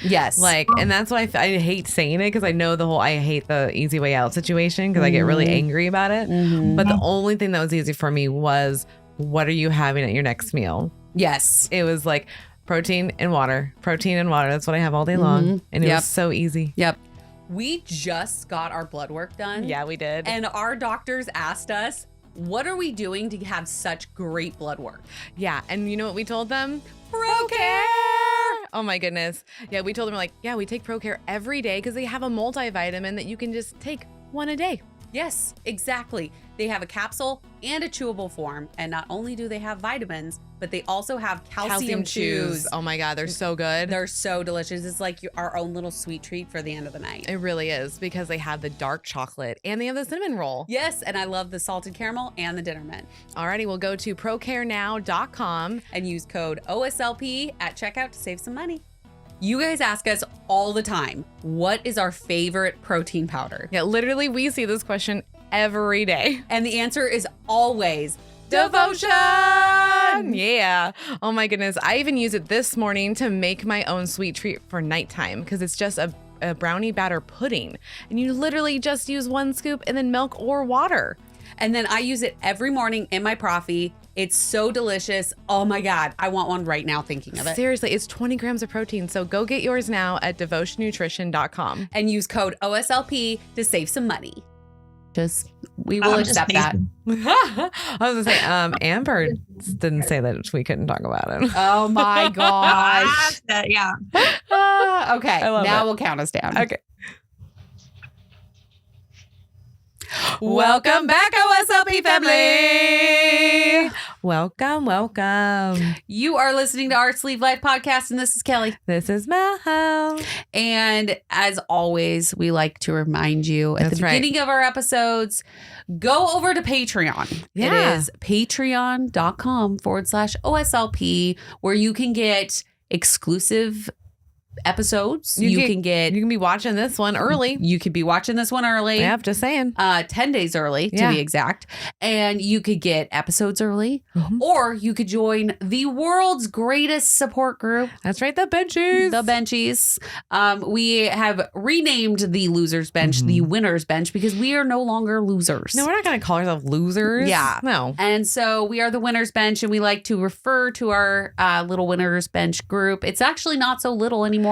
Yes. Like, and that's why I hate saying it, because I know I hate the easy way out situation, because I get really angry about it. But the only thing that was easy for me was, what are you having at your next meal? Yes. It was like protein and water. That's what I have all day long. And it was so easy. Yep. We just got our blood work done. Yeah, we did. And our doctors asked us, what are we doing to have such great blood work? Yeah. And you know what we told them? ProCare. Oh my goodness. Yeah, we told them, like, yeah, we take ProCare every day because they have a multivitamin that you can just take one a day. Yes, exactly. They have a capsule and a chewable form. And not only do they have vitamins, but they also have calcium chews. Oh my God, they're so good. They're so delicious. It's like our own little sweet treat for the end of the night. It really is, because they have the dark chocolate and they have the cinnamon roll. Yes, and I love the salted caramel and the dinner mint. Alrighty, we'll go to procarenow.com and use code OSLP at checkout to save some money. You guys ask us all the time, what is our favorite protein powder? Yeah, literally, we see this question every day. And the answer is always Devotion! Yeah. Oh my goodness. I even used it this morning to make my own sweet treat for nighttime, because it's just a brownie batter pudding. And you literally just use 1 scoop and then milk or water. And then I use it every morning in my coffee. It's so delicious. Oh my God. I want one right now thinking of it. Seriously, it's 20 grams of protein. So go get yours now at devotionnutrition.com. And use code OSLP to save some money. We will accept that. I was gonna say, Amber didn't say that we couldn't talk about it. Oh my gosh. Yeah. Okay. Now we'll count us down. Okay. Welcome back, OSLP family. Welcome. You are listening to our Sleeve Life podcast, and this is Kelly. This is Mel. And as always, we like to remind you at the beginning of our episodes, go over to Patreon. Yeah. It is patreon.com/OSLP, where you can get exclusive episodes. You can be watching this one early. You could be watching this one early. Yeah, just saying. 10 days early to be exact. And you could get episodes early, or you could join the world's greatest support group. That's right, the Benchies. The Benchies. We have renamed the Losers Bench the Winners Bench, because we are no longer losers. No, we're not going to call ourselves losers. Yeah. No. And so we are the Winners Bench, and we like to refer to our little Winners Bench group. It's actually not so little anymore.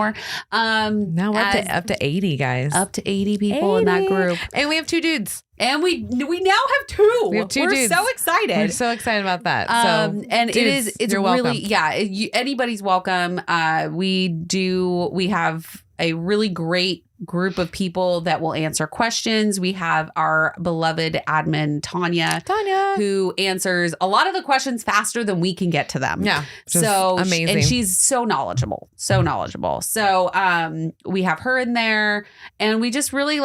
Now we're up to 80 guys. Up to 80 people in that group. And we have 2 dudes. And we now have 2. We have 2 dudes. We're so excited. We're so excited about that. So, and dudes, it's really, anybody's welcome. We have a really great group of people that will answer questions. We have our beloved admin, Tanya, who answers a lot of the questions faster than we can get to them. Yeah. So amazing. And she's so knowledgeable. So we have her in there, and we just really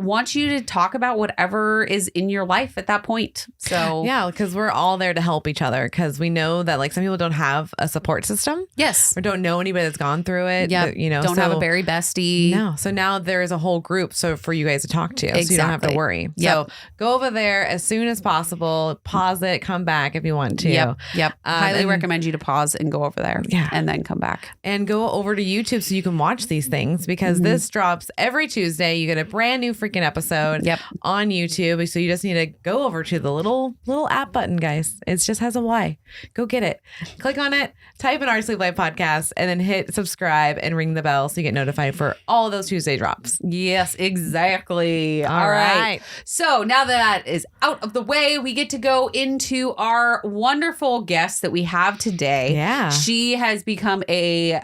want you to talk about whatever is in your life at that point. So yeah, because we're all there to help each other, because we know that some people don't have a support system. Yes. Or don't know anybody that's gone through it. Yeah. Don't have a berry bestie. No. So now there is a whole group for you guys to talk to. Exactly. So you don't have to worry. Yep. So go over there as soon as possible. Pause it. Come back if you want to. Yep. Highly recommend you to pause and go over there. Yeah. And then come back. And go over to YouTube so you can watch these things, because this drops every Tuesday. You get a brand new freaking episode on YouTube. So you just need to go over to the little app button, guys. It just has a Y. Go get it. Click on it, type in our Sleep Life podcast, and then hit subscribe and ring the bell so you get notified for all those Tuesday drops. Yes, exactly. All right. So now that is out of the way, we get to go into our wonderful guest that we have today. Yeah. She has become a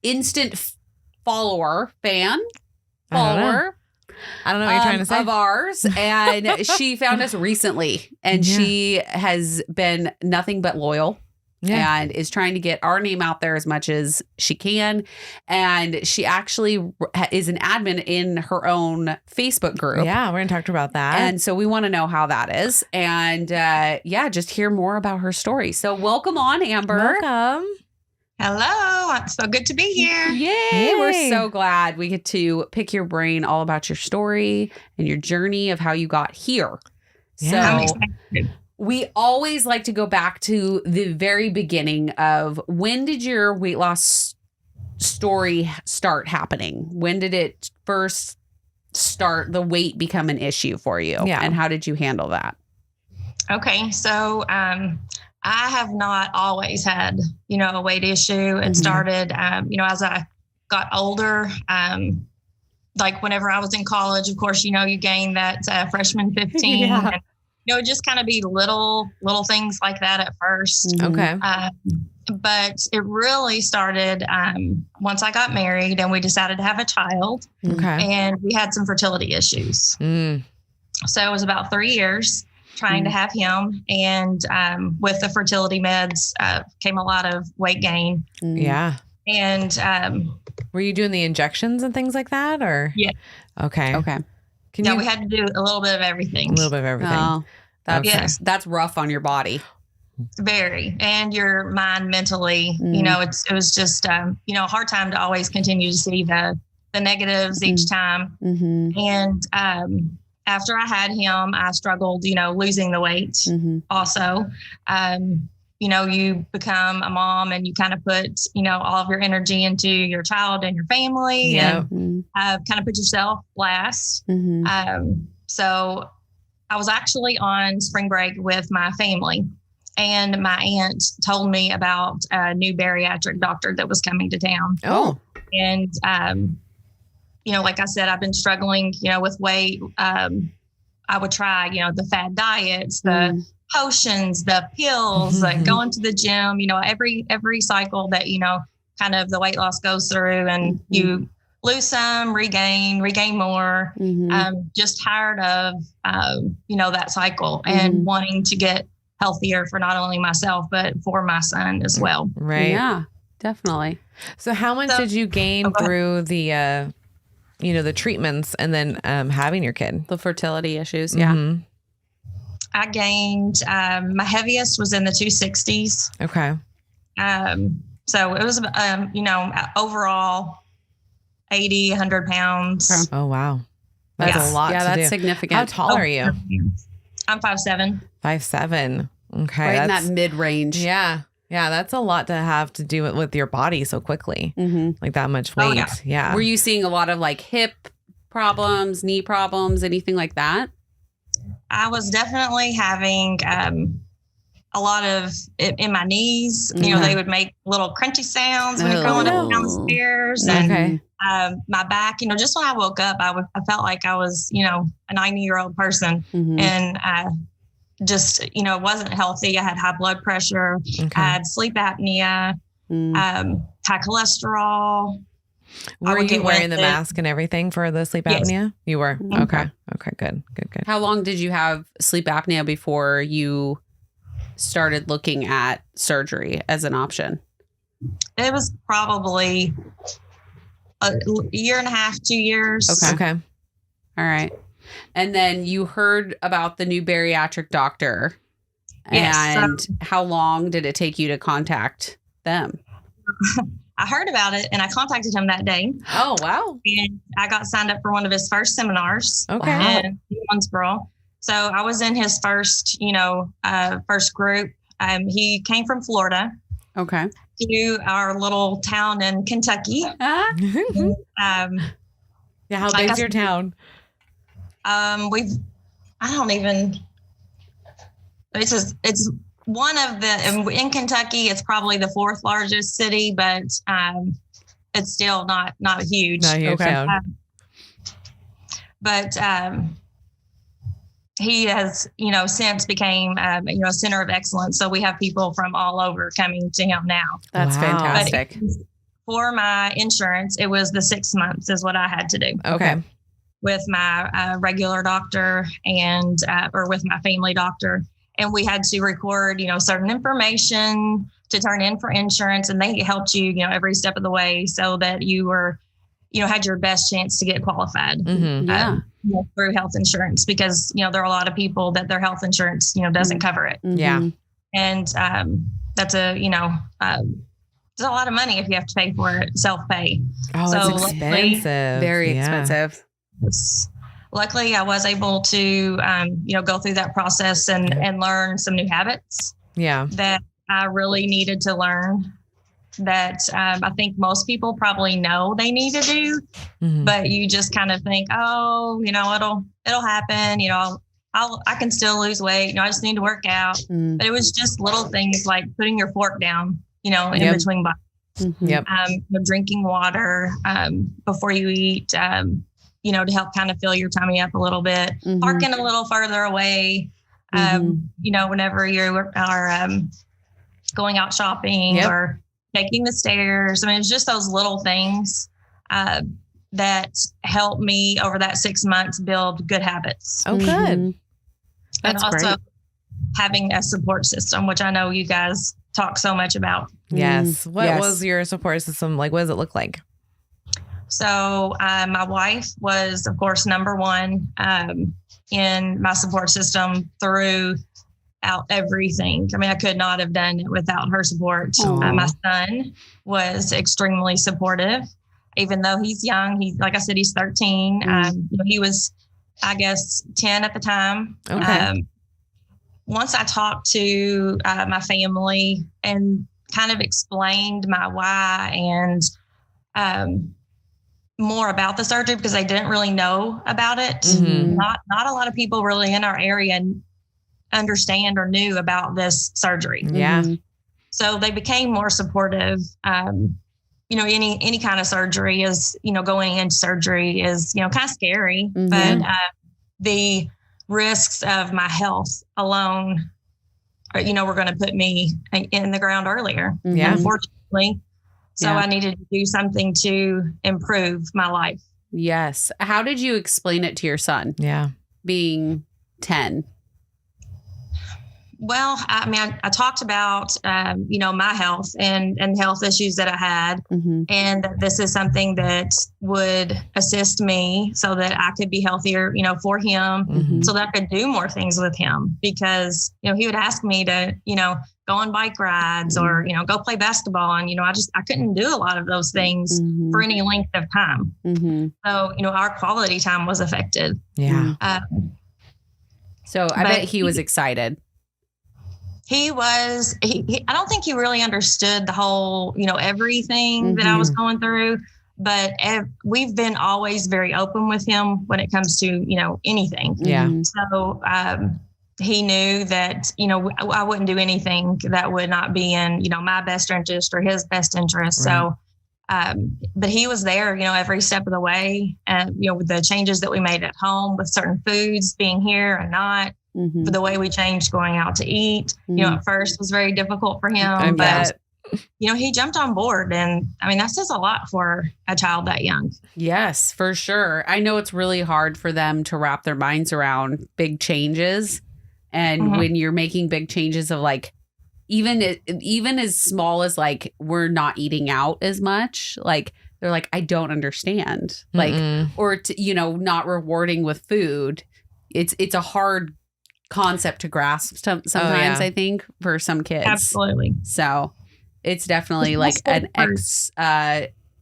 instant follower. I don't know what you're trying to say. Of ours. And she found us recently, and she has been nothing but loyal. Yeah. And is trying to get our name out there as much as she can. And she actually is an admin in her own Facebook group. Yeah, we're going to talk to her about that. And so we want to know how that is. And just hear more about her story. So welcome on, Amber. Welcome. Hello. It's so good to be here. Yay. We're so glad we get to pick your brain all about your story and your journey of how you got here. Yeah. I'm excited. We always like to go back to the very beginning of when did your weight loss story start happening? When did it first start, the weight become an issue for you? Yeah. And how did you handle that? Okay. So, I have not always had, a weight issue. It started, as I got older, like whenever I was in college, of course, you gain that freshman 15. Yeah. And, just kind of be little things like that at first. Okay. But it really started once I got married and we decided to have a child. Okay. And we had some fertility issues. So it was about 3 years trying to have him. And with the fertility meds came a lot of weight gain. Yeah. And were you doing the injections and things like that, or? Yeah. Okay. Okay. we had to do a little bit of everything. A little bit of everything. Oh, Yes. that's rough on your body. Very. And your mind mentally, it was just, a hard time to always continue to see the negatives each time. And after I had him, I struggled, losing the weight also. You become a mom and you kind of put, all of your energy into your child and your family and kind of put yourself last. So I was actually on spring break with my family, and my aunt told me about a new bariatric doctor that was coming to town. Oh. And, like I said, I've been struggling, with weight. I would try, the fad diets, the potions, the pills, going to the gym, every cycle that, kind of the weight loss goes through, and you lose some, regain more. Just tired of, that cycle and wanting to get healthier for not only myself, but for my son as well. Right. Yeah, definitely. So how much did you gain through the, the treatments and then having your kid? The fertility issues. Yeah. I gained, my heaviest was in the 260s. Okay. So it was, overall 80, 100 pounds. Oh, wow. That's a lot to that's do. significant. How tall are you? I'm 5'7". 5'7". Okay. Right in that mid-range. Yeah. Yeah. That's a lot to have to do with your body so quickly. Like that much weight. Oh, yeah. Were you seeing a lot of like hip problems, knee problems, anything like that? I was definitely having a lot of in my knees. They would make little crunchy sounds when you're going up and down the stairs. And my back, just when I woke up, I felt like I was, a 90-year-old person. And just, wasn't healthy. I had high blood pressure. I had sleep apnea, high cholesterol. Were you wearing the mask and everything for the sleep apnea? You were? Okay. Okay, good. How long did you have sleep apnea before you started looking at surgery as an option? It was probably a year and a half, 2 years. Okay. All right. And then you heard about the new bariatric doctor. Yes, and how long did it take you to contact them? I heard about it and I contacted him that day. Oh, wow. And I got signed up for one of his first seminars. Okay. In Owensboro. So I was in his first, first group. He came from Florida. Okay. To our little town in Kentucky. Yeah. How big's your town? It's one of the, in Kentucky, it's probably the fourth largest city, but it's still not huge. Not a huge town. But he has, since became, a center of excellence. So we have people from all over coming to him now. That's fantastic. But for my insurance, it was the 6 months is what I had to do. Okay. With my regular doctor and, or with my family doctor. And we had to record, certain information to turn in for insurance. And they helped you, every step of the way so that you were, had your best chance to get qualified through health insurance, because, there are a lot of people that their health insurance, doesn't cover it. Yeah. And that's it's a lot of money if you have to pay for it, self-pay. Oh, so it's expensive. Very expensive. Luckily, I was able to, go through that process and learn some new habits. Yeah. That I really needed to learn. that I think most people probably know they need to do, but you just kind of think, oh, it'll happen. I can still lose weight. I just need to work out. But it was just little things like putting your fork down, in between bites. Drinking water before you eat, to help kind of fill your tummy up a little bit. Parking a little further away, whenever you are going out shopping or taking the stairs. I mean, it's just those little things that helped me over that 6 months build good habits. Oh, good. That's and also great. having a support system, which I know you guys talk so much about. Yes. What was your support system like? What does it look like? So my wife was, of course, number one in my support system throughout everything. I mean, I could not have done it without her support. My son was extremely supportive, even though he's young. Like I said, he's 13. He was, I guess, 10 at the time. Okay. Once I talked to my family and kind of explained my why and more about the surgery, because they didn't really know about it. Not a lot of people really in our area understand or knew about this surgery. Yeah. So they became more supportive. Any kind of surgery is, going into surgery is, kind of scary, but the risks of my health alone, were going to put me in the ground earlier, unfortunately. So I needed to do something to improve my life. Yes. How did you explain it to your son? Yeah. Being 10. Well, I mean, I talked about, my health and health issues that I had, and that this is something that would assist me so that I could be healthier, for him, so that I could do more things with him, because, he would ask me to, go on bike rides or, go play basketball. And, I couldn't do a lot of those things for any length of time. So, our quality time was affected. Yeah. So I bet he was excited. He was, I don't think he really understood the whole, everything that I was going through, but we've been always very open with him when it comes to, anything. Yeah. So he knew that, I wouldn't do anything that would not be in, my best interest or his best interest. Right. So, but he was there, every step of the way, and, with the changes that we made at home with certain foods being here and not. The way we changed going out to eat, at first was very difficult for him, but he jumped on board, and I mean, that says a lot for a child that young. Yes, for sure. I know it's really hard for them to wrap their minds around big changes. And when you're making big changes of like, even as small as like, we're not eating out as much, like they're like, I don't understand, like, or, not rewarding with food. It's a hard concept to grasp sometimes, I think, for some kids. Absolutely. So it's definitely like an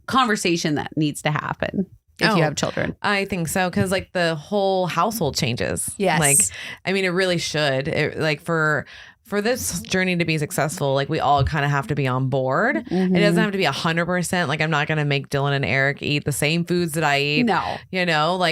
conversation that needs to happen if you have children. I think so, because like the whole household changes. Yes. Like, I mean, it really should. For this journey to be successful, like we all kind of have to be on board. It doesn't have to be 100%. Like I'm not going to make Dylan and Eric eat the same foods that I eat. No.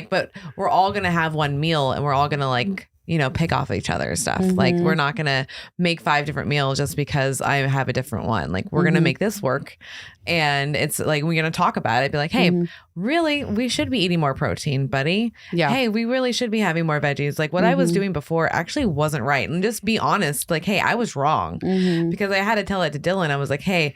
But we're all going to have one meal, and we're all going to like, pick off each other's stuff. Like we're not going to make 5 different meals just because I have a different one. Like we're going to make this work. And it's like, we're going to talk about it. Be like, hey, really, we should be eating more protein, buddy. Yeah. Hey, we really should be having more veggies. Like what I was doing before actually wasn't right. And just be honest. Like, hey, I was wrong, because I had to tell it to Dylan. I was like, hey,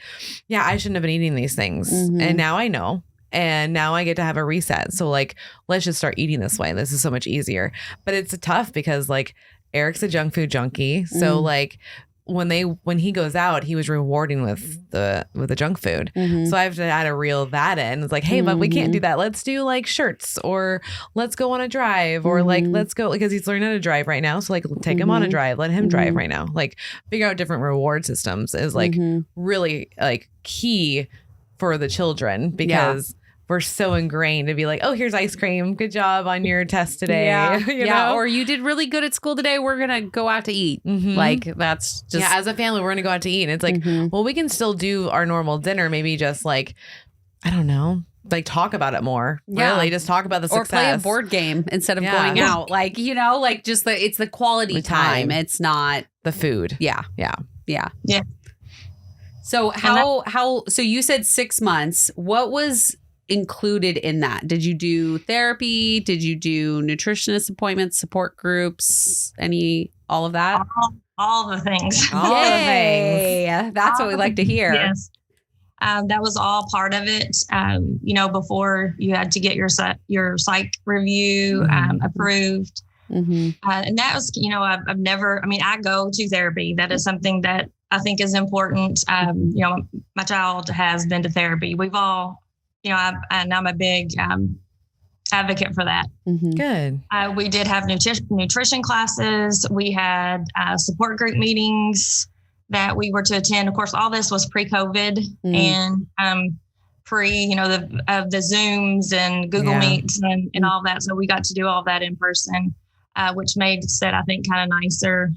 yeah, I shouldn't have been eating these things. And now I know. And now I get to have a reset. So like, let's just start eating this way. This is so much easier. But it's tough because like Eric's a junk food junkie. So like when he goes out, he was rewarding with the junk food. So I have to add to reel that in. It's like, hey, but we can't do that. Let's do like shirts, or let's go on a drive, or like, let's go, because he's learning how to drive right now. So like take him on a drive, let him drive right now. Like figure out different reward systems is like really like key for the children, because we're so ingrained to be like, oh, here's ice cream. Good job on your test today. Yeah. You know? Or you did really good at school today. We're going to go out to eat. Mhm. Like that's just. Yeah. As a family, we're going to go out to eat. And it's like, well, we can still do our normal dinner. Maybe just like, I don't know, like talk about it more. Yeah. Really, just talk about the success. Or play a board game instead of going out. Like, you know, like just it's the quality time. It's not the food. Yeah. Yeah. Yeah. Yeah. So so you said 6 months. What was included in that? Did you do therapy? Did you do nutritionist appointments, support groups, all of that? All the things. All the things. That's what we like to hear. Yes. That was all part of it. You know, before you had to get your psych review approved. Mm-hmm. And that was, you know, I've never, I mean, I go to therapy. That is something that I think is important. You know, my child has been to therapy. We've all, you know, and I'm a big advocate for that. Mm-hmm. Good. We did have nutrition classes. We had support group meetings that we were to attend. Of course, all this was pre-COVID and you know, the Zooms and Google Meets and all that. So we got to do all that in person, which made it, I think, kind of nicer.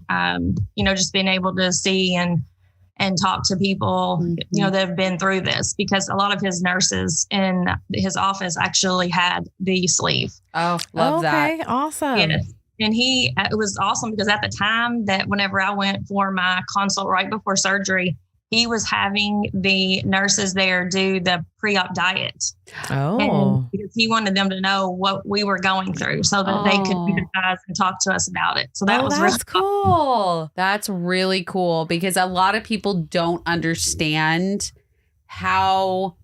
You know, just being able to see and talk to people, you know, that have been through this, because a lot of his nurses in his office actually had the sleeve. Oh, love that. Okay, awesome. Yes. And it was awesome because at the time that whenever I went for my consult right before surgery, he was having the nurses there do the pre-op diet. Oh. And because he wanted them to know what we were going through so that they could empathize and talk to us about it. So that was really cool. That's really cool because a lot of people don't understand how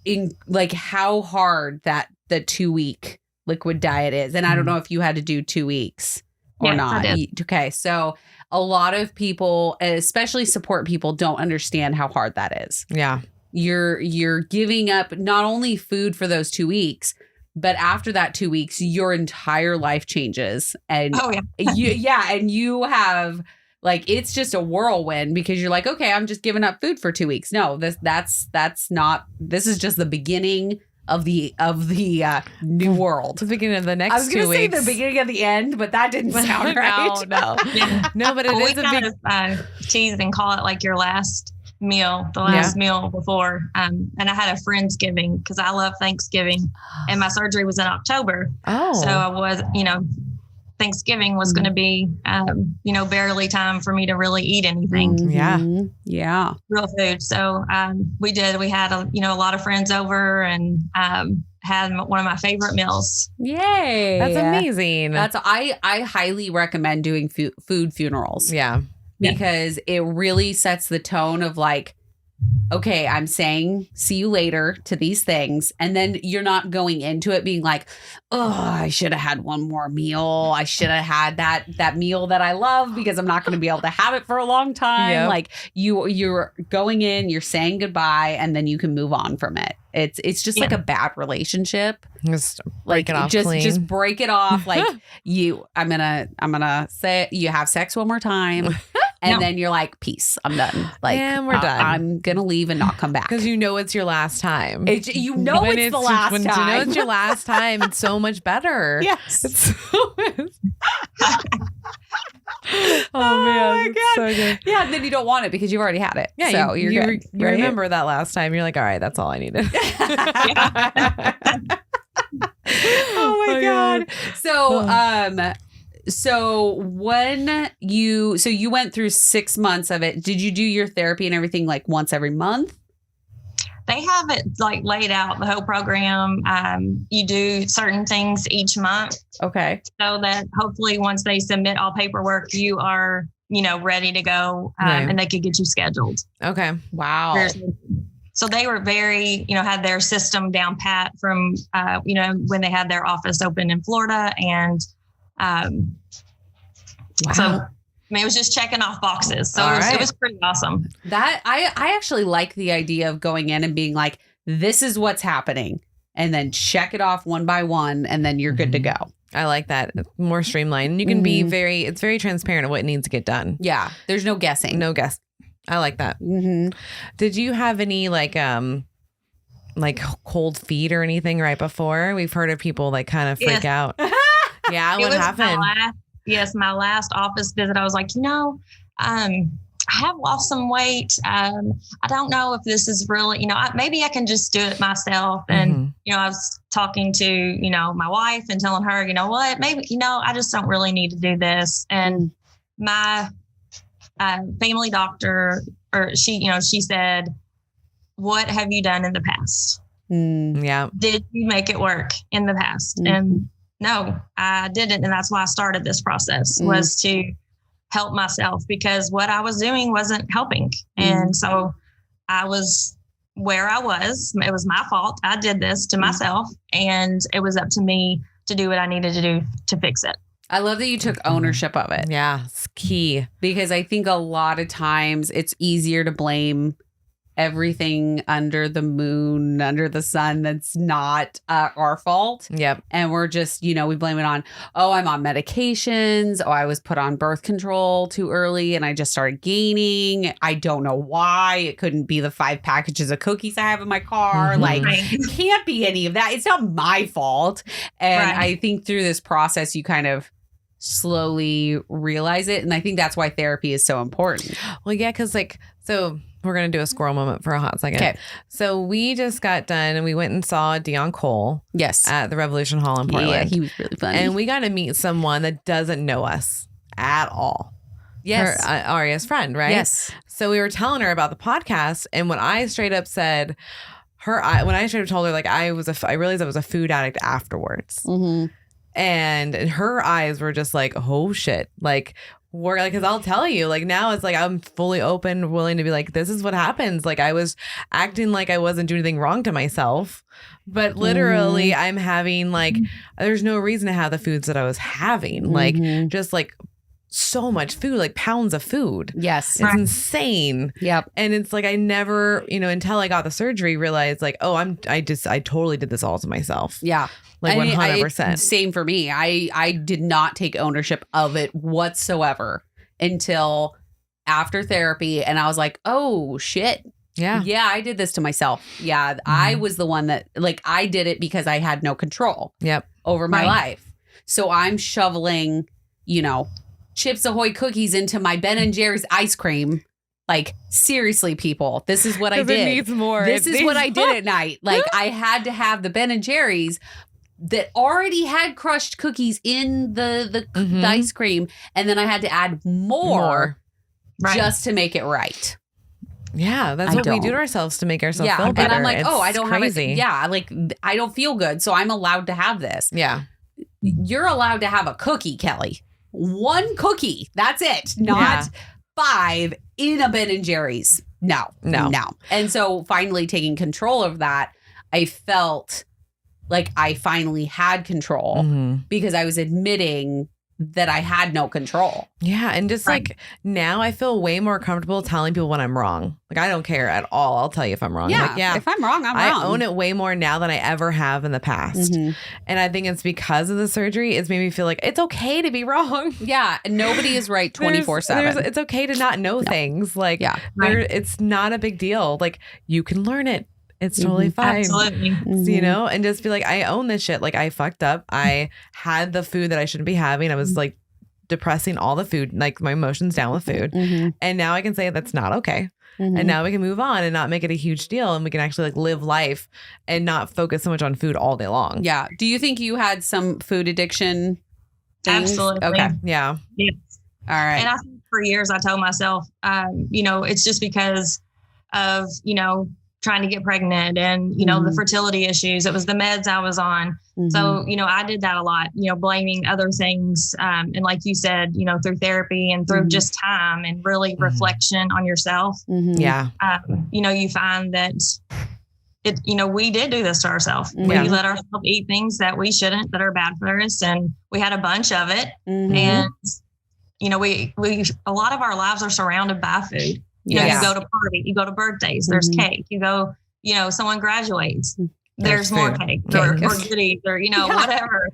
hard that the 2-week liquid diet is. And I don't know if you had to do 2 weeks or not. I did. Okay. So a lot of people, especially support people, don't understand how hard that is. Yeah. You're giving up not only food for those 2 weeks, but after that 2 weeks, your entire life changes. And and you have it's just a whirlwind because you're like, okay, I'm just giving up food for 2 weeks. No, that's not, this is just the beginning of the new world. The beginning of the next 2 weeks. I was going to say the beginning of the end, but that didn't sound right. No, but it is a big tease and call it like your last meal, the last meal before. And I had a Friendsgiving because I love Thanksgiving, and my surgery was in October. Oh, so I was, you know, Thanksgiving was going to be, you know, barely time for me to really eat anything. Mm-hmm. Yeah. Real food. So we had a lot of friends over and had one of my favorite meals. Yay. That's amazing. I highly recommend doing food funerals. Yeah. Because it really sets the tone of okay, I'm saying see you later to these things. And then you're not going into it being like, oh, I should have had one more meal. I should have had that meal that I love because I'm not going to be able to have it for a long time. Yep. You're going in, you're saying goodbye, and then you can move on from it. It's just like a bad relationship. Just break it off clean. Just break it off. I'm gonna say you have sex one more time. And then you're like, peace, I'm done. And we're done. I'm going to leave and not come back. Because you know it's your last time. It's the last time. When you know it's your last time, it's so much better. Yes. It's so oh, man. My God. So good. Yeah, and then you don't want it because you've already had it. Yeah, so you're good. You remember that last time. You're like, all right, that's all I needed. Oh, my God. So, So when you went through 6 months of it, did you do your therapy and everything once every month? They have it laid out, the whole program. You do certain things each month. Okay. So that hopefully once they submit all paperwork, you are, ready to go and they could get you scheduled. Okay. Wow. So they were very, had their system down pat from, when they had their office open in Florida. And so, I mean, it was just checking off boxes. So it was pretty awesome. That I actually like the idea of going in and being like, this is what's happening, and then check it off one by one, and then you're good to go. I like that. More streamlined. You can be it's very transparent of what needs to get done. Yeah. There's no guessing. No guess. I like that. Mm-hmm. Did you have any like cold feet or anything right before. We've heard of people like kind of freak out. Yeah. What happened? My last office visit, I was like, I have lost some weight. I don't know if this is really, maybe I can just do it myself. And, I was talking to, my wife and telling her, you know what, maybe, I just don't really need to do this. And my family doctor, she said, what have you done in the past? Yeah. Did you make it work in the past? And no, I didn't. And that's why I started this process, was to help myself, because what I was doing wasn't helping. And so I was where I was. It was my fault. I did this to myself, and it was up to me to do what I needed to do to fix it. I love that you took ownership of it. Yeah, it's key. Because I think a lot of times it's easier to blame everything under the moon, under the sun that's not our fault. Yep. And we're just, we blame it on, I'm on medications. I was put on birth control too early and I just started gaining. I don't know why. It couldn't be the 5 packages of cookies I have in my car. Like, it can't be any of that. It's not my fault. And I think through this process, you kind of slowly realize it. And I think that's why therapy is so important. Well, yeah, because so we're going to do a squirrel moment for a hot second. Okay. So we just got done and we went and saw Dion Cole. Yes. At the Revolution Hall in Portland. Yeah, he was really funny. And we got to meet someone that doesn't know us at all. Yes. Her, Aria's friend, right? Yes. So we were telling her about the podcast. And when I straight up said when I straight up told her, like, I realized I was a food addict afterwards. And her eyes were just like, oh shit. Like, we're like, because I'll tell you, like, now it's like I'm fully open, willing to be like, this is what happens. Like, I was acting like I wasn't doing anything wrong to myself, but literally I'm having like, there's no reason to have the foods that I was having, like just like so much food, like pounds of food. Yes. It's insane. Yep. And it's like, I never, until I got the surgery, realized like, I totally did this all to myself. Yeah. Like 100%. Same for me. I did not take ownership of it whatsoever until after therapy. And I was like, oh, shit. Yeah. Yeah, I did this to myself. Yeah, I was the one that, like, I did it because I had no control over my life. So I'm shoveling, Chips Ahoy cookies into my Ben & Jerry's ice cream. Like, seriously, people, this is what I did. It needs more. This is what I did at night. Like, I had to have the Ben & Jerry's that already had crushed cookies in the ice cream. And then I had to add more. Just to make it right. Yeah, that's what we do to ourselves to make ourselves feel better. And I'm like, it's I don't crazy. have it. Yeah, like, I don't feel good, so I'm allowed to have this. Yeah. You're allowed to have a cookie, Kelly. 1 cookie. That's it. Not 5 in a Ben & Jerry's. No. And so finally taking control of that, I felt like I finally had control because I was admitting that I had no control. Yeah. And just like now I feel way more comfortable telling people when I'm wrong. Like, I don't care at all. I'll tell you if I'm wrong. Yeah. Like, yeah. If I'm wrong, I'm wrong. I own it way more now than I ever have in the past. And I think it's because of the surgery. It's made me feel like it's okay to be wrong. Yeah. Nobody is right 24/7. It's okay to not know things. Like, it's not a big deal. Like, you can learn it. It's totally fine. Absolutely. And just be like, I own this shit. Like, I fucked up. I had the food that I shouldn't be having. I was like depressing all the food, like my emotions down with food. And now I can say that's not okay. And now we can move on and not make it a huge deal. And we can actually like live life and not focus so much on food all day long. Yeah. Do you think you had some food addiction things? Absolutely. Okay. Yeah. Yes. All right. And I think for years I told myself, it's just because of, trying to get pregnant and, the fertility issues. It was the meds I was on. So, I did that a lot, blaming other things. And like you said, through therapy and through just time and really reflection on yourself. Yeah. You find that we did do this to ourselves. We let ourselves eat things that we shouldn't, that are bad for us. And we had a bunch of it. And, we a lot of our lives are surrounded by food. You go to party, you go to birthdays, there's cake, you go, someone graduates, there's more cake or goodies or, whatever,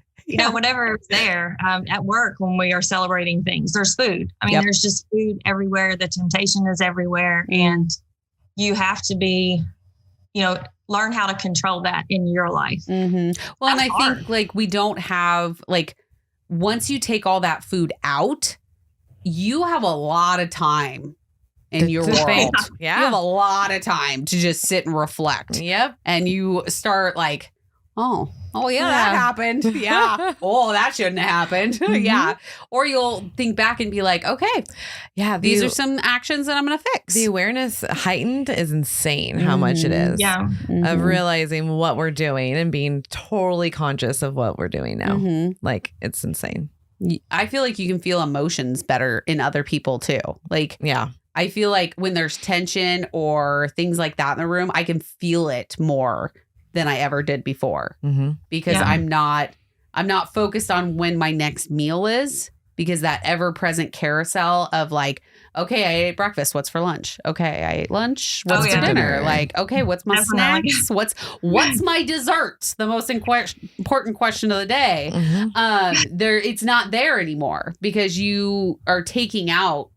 whatever is there at work when we are celebrating things, there's food. I mean, there's just food everywhere. The temptation is everywhere. And you have to be, learn how to control that in your life. Mm-hmm. Well, That's and I hard. think like we don't have like, once you take all that food out, you have a lot of time in your To world. think. You have Yeah. a lot of time to just sit and reflect. Yep. And you start like, oh yeah, that Yeah. happened. Yeah. Oh, that shouldn't have happened. Mhm. Yeah. Or you'll think back and be like, okay, Yeah. these are some actions that I'm going to fix. The awareness heightened is insane how much it is. Yeah. Of realizing what we're doing and being totally conscious of what we're doing now. Mhm. Like, it's insane. I feel like you can feel emotions better in other people too. Like, Yeah. I feel like when there's tension or things like that in the room, I can feel it more than I ever did before Mm-hmm. because Yeah. I'm not focused on when my next meal is, because that ever present carousel of like, okay, I ate breakfast. What's for lunch? Okay, I ate lunch. What's Oh, for yeah. dinner? Like, okay, what's my Definitely. snacks? What's my dessert? The most important question of the day. Mm-hmm. It's not there anymore because you are taking out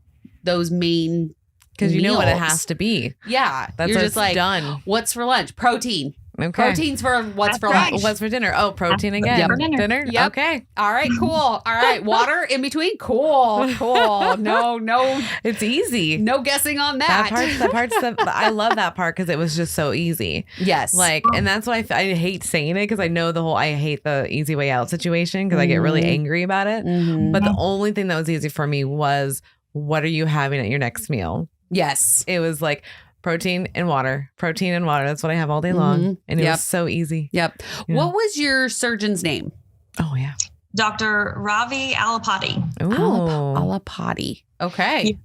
those main, Because you know what it meals. has to be. yeah. That's You're what's just like, done. what's for lunch? Protein. Okay. Protein's for what's That's for right. lunch. What's for dinner? Oh, protein again. Yep. For dinner. Yep. Okay. All right, cool. All right, water in between. Cool. No It's easy. guessing on that. I love that part because it was just so easy. Yes. Like, and that's why I hate saying it because I know I hate the easy way out situation because I get really angry about it. Mhm. But the only thing that was easy for me was, what are you having at your next meal? Yes. It was like protein and water. That's what I have all day long. Mhm. And it Yep. was so easy. Yep. Yeah. What was your surgeon's name? Oh, yeah. Dr. Ravi Alapati. Ooh. Alapati. Okay. Yeah.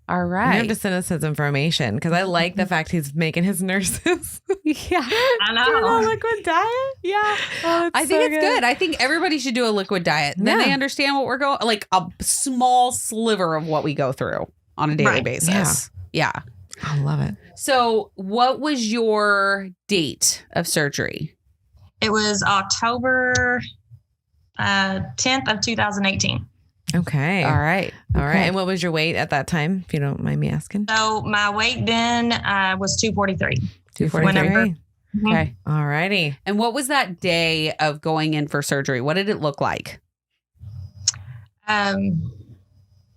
All You right. have to send us his information because I like the fact he's making his nurses yeah. I do a know. liquid diet. Yeah. Oh, I think it's good. I think everybody should do a liquid diet. Then Yeah. they understand what we're going, like a small sliver of what we go through on a daily Right. basis. Yeah. I love it. So what was your date of surgery? It was October 10th of 2018. Okay. All right. All right. Okay. And what was your weight at that time, if you don't mind me asking? So my weight then was 243. 243. Okay. All righty. And what was that day of going in for surgery? What did it look like?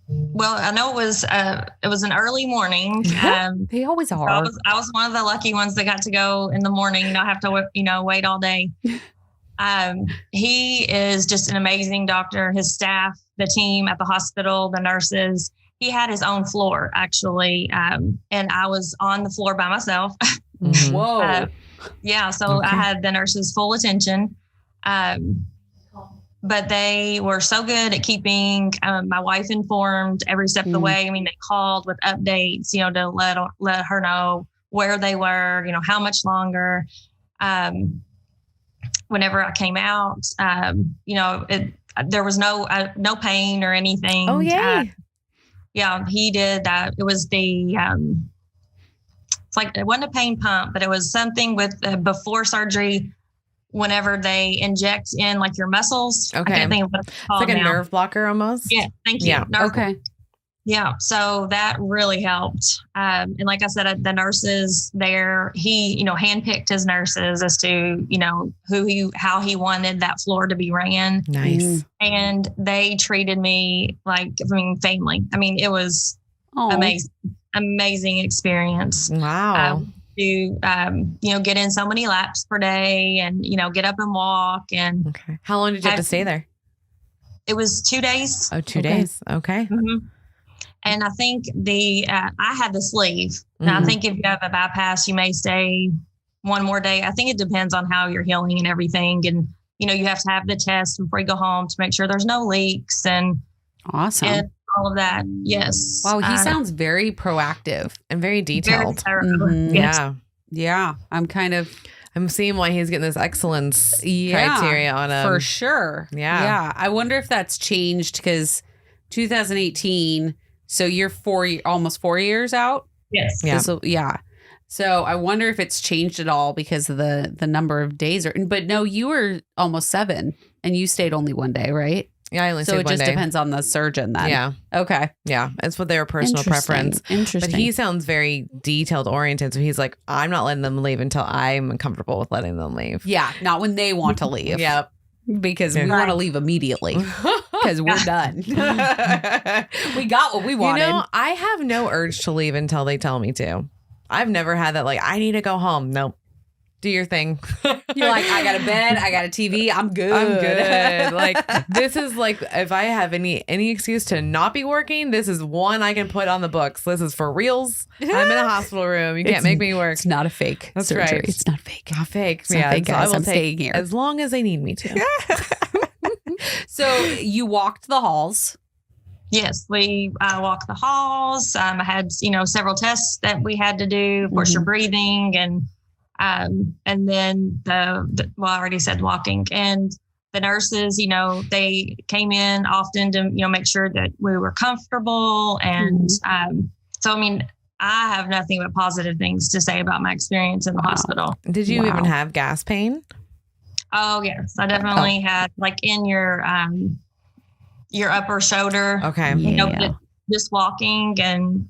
Well, I know it was an early morning. They always So are. I was one of the lucky ones that got to go in the morning, not have to, wait all day. He is just an amazing doctor. His staff, the team at the hospital, the nurses, he had his own floor actually. And I was on the floor by myself. Mhm. Whoa. Yeah. So Okay. I had the nurses' full attention. But they were so good at keeping my wife informed every step of the way. I mean, they called with updates, to let her know where they were, how much longer. Whenever I came out, there was no pain or anything. Oh, yay. Yeah, he did that. It was it's like, it wasn't a pain pump, but it was something with before surgery. Whenever they inject in like your muscles, Okay. I can't think of what it's It's called like a now. nerve blocker almost. Yeah, thank you. Yeah. Nerve. Okay. Yeah, so that really helped. And like I said, the nurses there, he, handpicked his nurses as to, how he wanted that floor to be ran. Nice. And they treated me like, family. I mean, it was Oh. amazing experience. Wow. To get in so many laps per day and get up and walk, and Okay. How long did you have to stay there? it was 2 days. Oh, 2 Okay. days. Okay. Mm-hmm. And I think I had the sleeve. Now I think if you have a bypass, you may stay one more day. I think it depends on how you're healing and everything, and you have to have the test before you go home to make sure there's no leaks and Awesome. all of that. Yes. Wow. He sounds very proactive. And very very detailed. thorough. Mhm. Yes. Yeah. Yeah. I'm seeing why he's getting this excellence Yeah, criteria on him. for sure. Yeah. Yeah. I wonder if that's changed because 2018. So you're almost 4 years out. Yes. Yeah. Yeah. So I wonder if it's changed at all because of the number of days. But no, you were almost 7 and you stayed only one day, right? Yeah, I only So stayed it one just day. depends on the surgeon then. Yeah. Okay. Yeah. It's what their personal Interesting. preference. Interesting. But he sounds very detailed oriented. So he's like, I'm not letting them leave until I'm comfortable with letting them leave. Yeah, not when they want to leave. Yep. Because we Yeah. want to leave immediately. Because we're done. We got what we wanted. You know, I have no urge to leave until they tell me to. I've never had that, like, I need to go home. Nope. Do your thing. You're like, I got a bed, I got a TV, I'm good. I'm good. Like, this is like, if I have any excuse to not be working, this is one I can put on the books. This is for reals. I'm in a hospital room. You can't make me work. It's not a fake That's surgery. right. It's not fake. Not fake. It's not fake, so guys. I will I'm take staying here. as long as they need me to. So you walked the halls. Yes, we walked the halls. I had, several tests that we had to do. Of course, your breathing and then the I already said walking, and the nurses, they came in often to, make sure that we were comfortable. And so, I mean, I have nothing but positive things to say about my experience in the hospital. Did you even have gas pain? Oh, yes. I definitely had, like, in your upper shoulder. Okay. Just walking, and,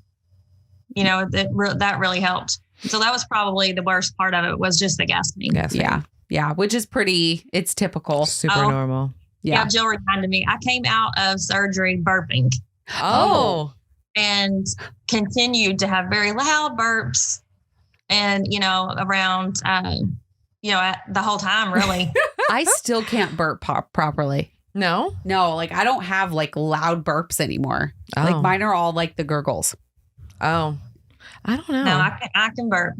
that really helped. So that was probably the worst part of it, was just the gas pain. Yeah. Which is it's typical. Super normal. Yeah. Jill reminded me, I came out of surgery burping. Oh. And continued to have very loud burps, and, around, the whole time, really. I still can't burp properly. No, like I don't have like loud burps anymore. Oh. Like mine are all like the gurgles. Oh, I don't know. No, I can burp.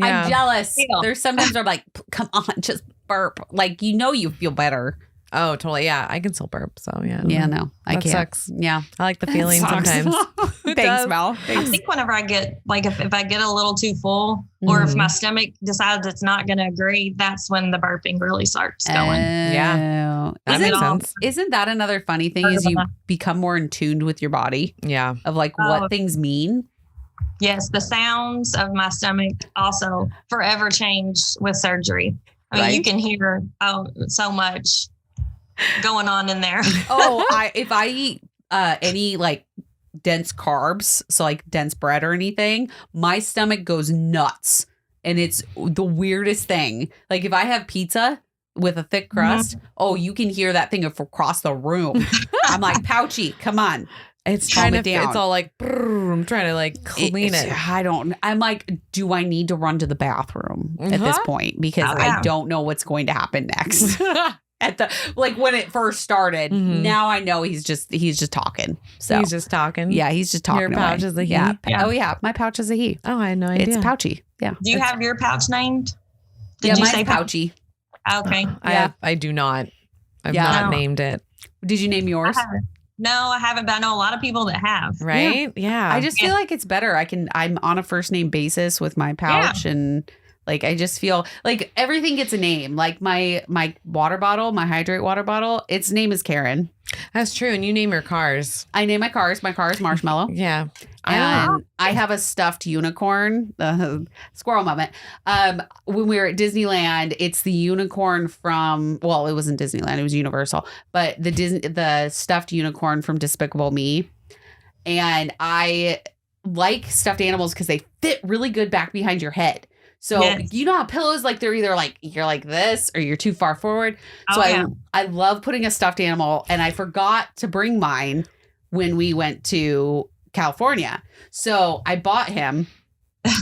I'm jealous. Yeah. There's sometimes I'm like, come on, just burp. Like, you feel better. Oh, totally. Yeah, I can still burp. So yeah. Yeah, no, I That can't. sucks. Yeah. I like the feeling sometimes. Thanks, Mel. I think whenever I get, like, if I get a little too full, or if my stomach decides it's not going to agree, that's when the burping really starts going. Yeah. That makes sense. Isn't that another funny thing, is you become more in tune with your body? Yeah. Of like what things mean. Yes. The sounds of my stomach also forever changed with surgery. I mean, you can hear so much going on in there. If I eat any like dense carbs, so like dense bread or anything, my stomach goes nuts, and it's the weirdest thing. Like if I have pizza with a thick crust, you can hear that thing across the room. I'm like, pouchy, come on. It's trying to down. It's all like, I'm trying to like clean it. I'm like, do I need to run to the bathroom at this point? Because I don't know what's going to happen next. When it first started, now I know he's just talking. So he's just talking. Yeah, he's just talking. Your pouch is a he. Yeah. Oh yeah, my pouch is a he. Oh, I had no idea. It's pouchy. Yeah. Do you have your pouch named? Did you say pouchy? Okay. I do not. I've not named it. Did you name yours? No, I haven't, but I know a lot of people that have. Right? Yeah. I just feel like it's better. I'm on a first name basis with my pouch, and like I just feel like everything gets a name. Like my water bottle, my Hydrate water bottle, its name is Karen. That's true. And you name your cars. I name my cars. My car is Marshmallow. Yeah. And I have a stuffed unicorn, squirrel moment. When we were at Disneyland, it's the unicorn from, well, it wasn't Disneyland, it was Universal, but the stuffed unicorn from Despicable Me. And I like stuffed animals because they fit really good back behind your head. So you know how pillows, like they're either like you're like this or you're too far forward. So I love putting a stuffed animal, and I forgot to bring mine when we went to California. So I bought him.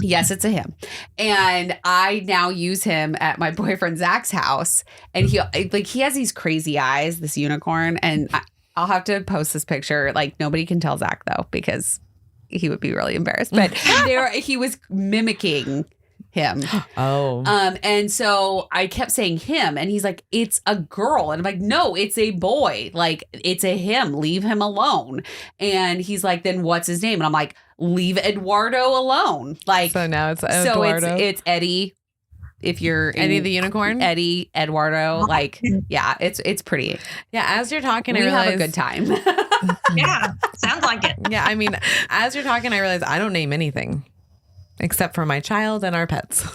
Yes, it's a him. And I now use him at my boyfriend Zach's house. And he has these crazy eyes, this unicorn. And I'll have to post this picture. Like nobody can tell Zach though, because he would be really embarrassed. But he was mimicking him. And so I kept saying him, and he's like, it's a girl. And I'm like, no, it's a boy. Like, it's a him. Leave him alone. And he's like, then what's his name? And I'm like, leave Eduardo alone. Like, so now it's Eduardo. So it's Eddie. If you're Eddie the unicorn, Eddie, Eduardo, like, yeah, it's pretty. Yeah, as you're talking, I realize, have a good time. Yeah, sounds like it. Yeah, I mean, as you're talking, I realize I don't name anything except for my child and our pets.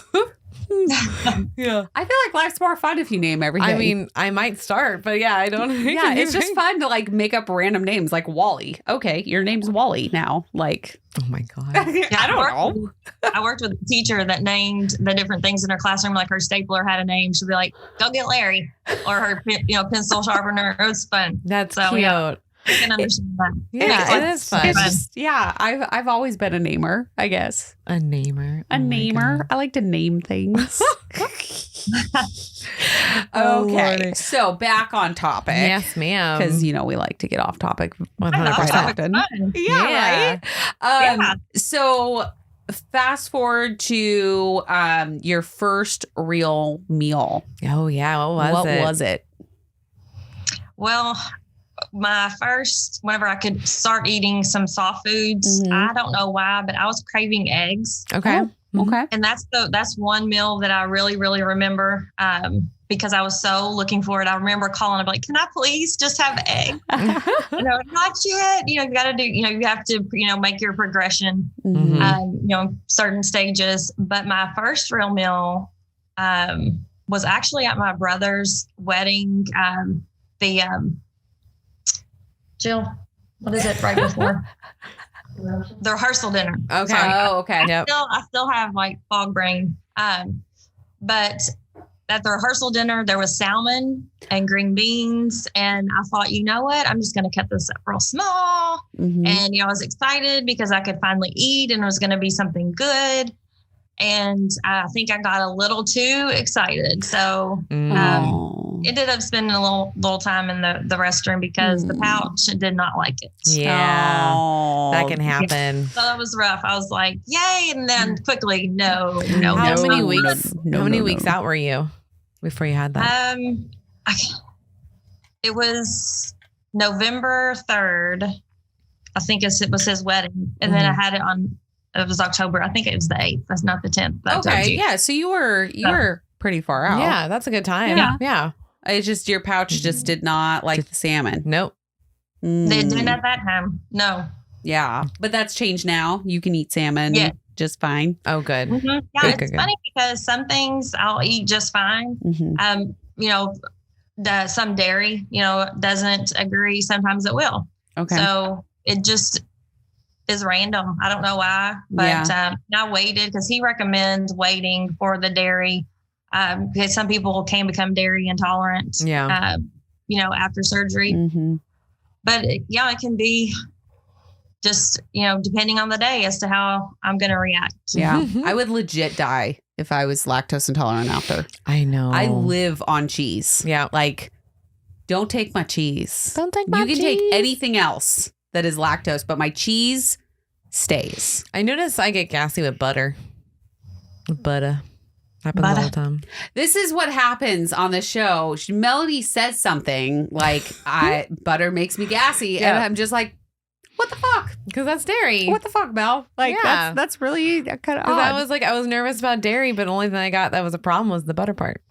Yeah. I feel like life's more fun if you name everything. I mean, I might start, but yeah, I don't. Yeah, it's just fun to like make up random names like Wally. Okay, your name's Wally now. Like, oh my God. I don't know. I worked with a teacher that named the different things in her classroom. Like her stapler had a name. She'd be like, "Go get Larry," or her pencil sharpener. It was fun. That's So, cute. yeah. I can understand that. Yeah, it is fun. It's just, yeah, I've always been a namer, I guess. A namer. A namer. I like to name things. Oh, Okay, Lordy. so back on topic. Yes, ma'am. Because, you know, we like to get off topic 100%. often. Yeah. Right? So fast forward to your first real meal. Oh, yeah. What was it? Well, my first, whenever I could start eating some soft foods, I don't know why, but I was craving eggs. Okay. Okay. And that's one meal that I really, really remember because I was so looking for it. I remember calling and be like, "Can I please just have eggs?" Not yet. You got to do, you have to, make your progression, certain stages. But my first real meal was actually at my brother's wedding. Jill, what is it right before? The rehearsal dinner. Okay. Sorry. Oh, okay. Yep. I still have like fog brain. But at the rehearsal dinner, there was salmon and green beans. And I thought, you know what? I'm just going to cut this up real small. And, I was excited because I could finally eat and it was going to be something good. And I think I got a little too excited. So ended up spending a little time in the restroom because the pouch did not like it. Yeah. Oh. That can happen. So that was rough. I was like, yay. And then quickly, no. How no, many no, weeks? no, how many no, weeks no. out were you before you had that? It was November 3rd. I think it was his wedding. And then I had it was October. I think it was the 8th. That's not the 10th. Okay. Yeah. So you were pretty far out. Yeah, that's a good time. Yeah. It's just your pouch just did not like the salmon. Nope. They didn't at that time. No. Yeah. But that's changed now. You can eat salmon just fine. Oh, good. Yeah, Good, it's funny because some things I'll eat just fine. Some dairy, doesn't agree. Sometimes it will. Okay. So it just is random. I don't know why, but I waited because he recommends waiting for the dairy because some people can become dairy intolerant. Yeah. After surgery. But it can be just depending on the day as to how I'm going to react. Yeah, I would legit die if I was lactose intolerant after. I know. I live on cheese. Yeah. Like, don't take my cheese. Don't take my You can cheese. take anything else that is lactose, but my cheese stays. I notice I get gassy with butter. Butter. Happens all the time. This is what happens on the show. Melody says something like, butter makes me gassy. And I'm just like, what the fuck? Because that's dairy. What the fuck, Mel? Like, that's really kind of odd. I was nervous about dairy, but the only thing I got that was a problem was the butter part.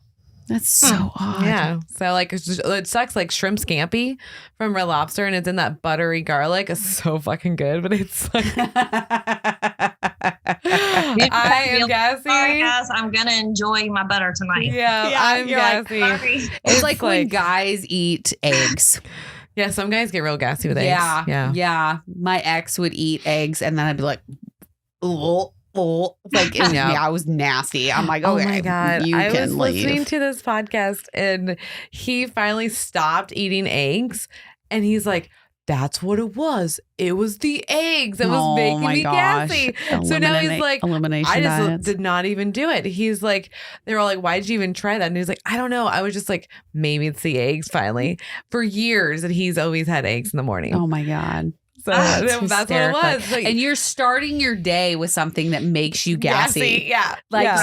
That's so odd. Yeah. So like it sucks like shrimp scampi from Red Lobster and it's in that buttery garlic. It's so fucking good, but it's like I am gassy. Sorry guys, I'm gonna enjoy my butter tonight. Yeah, I'm gassy. It's like when guys eat eggs. Yeah, some guys get real gassy with eggs. Yeah. My ex would eat eggs and then I'd be like, oh. Like I was nasty. I'm like, okay, oh my God. You I can was leave. listening to this podcast and he finally stopped eating eggs and he's like, that's what it was. It was the eggs that was making me gassy. So now he's like, I just did not even do it. He's like, they were all like, why'd you even try that? And he's like, I don't know. I was just like, maybe it's the eggs finally. For years and he's always had eggs in the morning. Oh my God. So that's what it was. Like, and you're starting your day with something that makes you gassy. Yeah.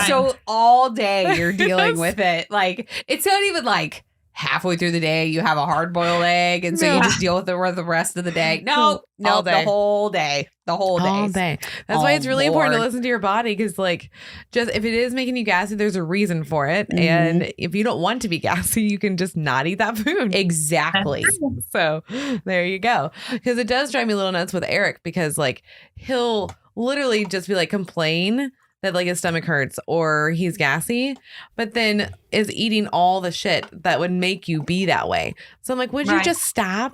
So all day you're dealing with it. Like, it's not even like halfway through the day you have a hard-boiled egg and so you just deal with it for the rest of the day. No, the whole day. All day. That's why it's really important to listen to your body because like just if it is making you gassy, there's a reason for it. And if you don't want to be gassy, you can just not eat that food. Exactly. So there you go. Because it does drive me a little nuts with Eric because like he'll literally just be like complain that like his stomach hurts or he's gassy, but then is eating all the shit that would make you be that way. So I'm like, would you just stop?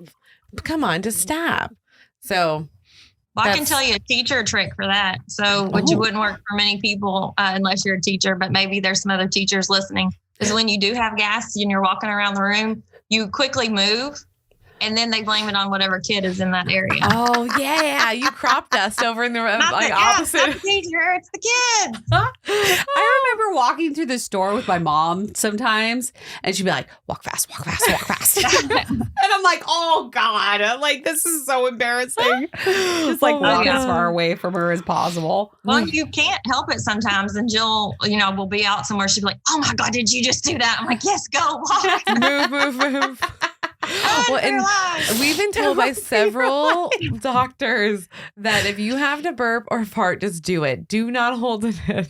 Come on, just stop. So well, I can tell you a teacher trick for that. So which wouldn't work for many people unless you're a teacher, but maybe there's some other teachers listening, is when you do have gas and you're walking around the room, you quickly move. And then they blame it on whatever kid is in that area. Oh, yeah. You crop dust over in the opposite. Not the teacher, it's the kids. I remember walking through the store with my mom sometimes, and she'd be like, walk fast, walk fast, walk fast. And I'm like, oh, God. I'm like, this is so embarrassing. Just like walk as far away from her as possible. Well, you can't help it sometimes. And Jill, will be out somewhere. She'd be like, oh, my God, did you just do that? I'm like, yes, go, walk. Move. Well, and we've been told by several doctors that if you have to burp or fart, just do it. Do not hold it in.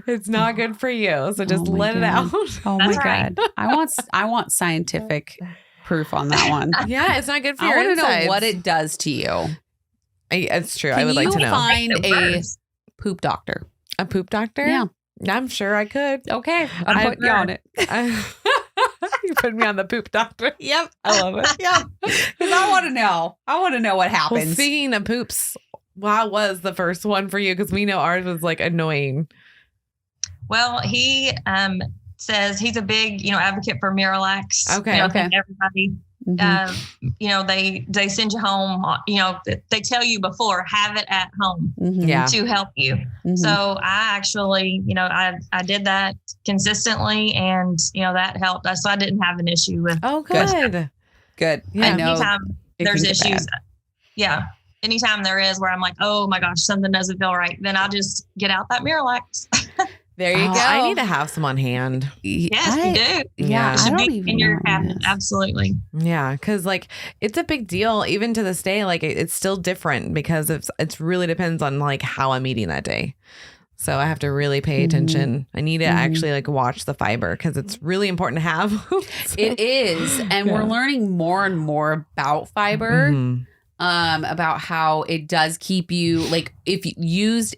It's not good for you. So just let it out. Oh my God. I want scientific proof on that one. Yeah, it's not good for your insides. I want to know what it does to you. It's true. I would like to know. Can you find a poop doctor? A poop doctor? Yeah. I'm sure I could. Okay. I'll put you on it. You put me on the poop doctor. Yep. I love it. Yep. Because I want to know. I want to know what happens. Well, speaking of poops, what was the first one for you? Because we know ours was like annoying. Well, he says he's a big, advocate for Miralax. Okay. Okay. Everybody, they send you home, they tell you before, have it at home to help you. Mm-hmm. So I actually, I did that consistently and, that helped us. So I didn't have an issue with. Oh, good. Good. Yeah. I know. Anytime there's issues. Yeah. Anytime there is where I'm like, oh my gosh, something doesn't feel right, then I'll just get out that Miralax. There you go. I need to have some on hand. Yes, you do. Yeah. It should be in your cabinet. Absolutely. Yeah. Because like it's a big deal even to this day. Like it's still different because it's really depends on like how I'm eating that day. So I have to really pay attention. I need to actually like watch the fiber because it's really important to have. It is. And we're learning more and more about fiber, about how it does keep you like if used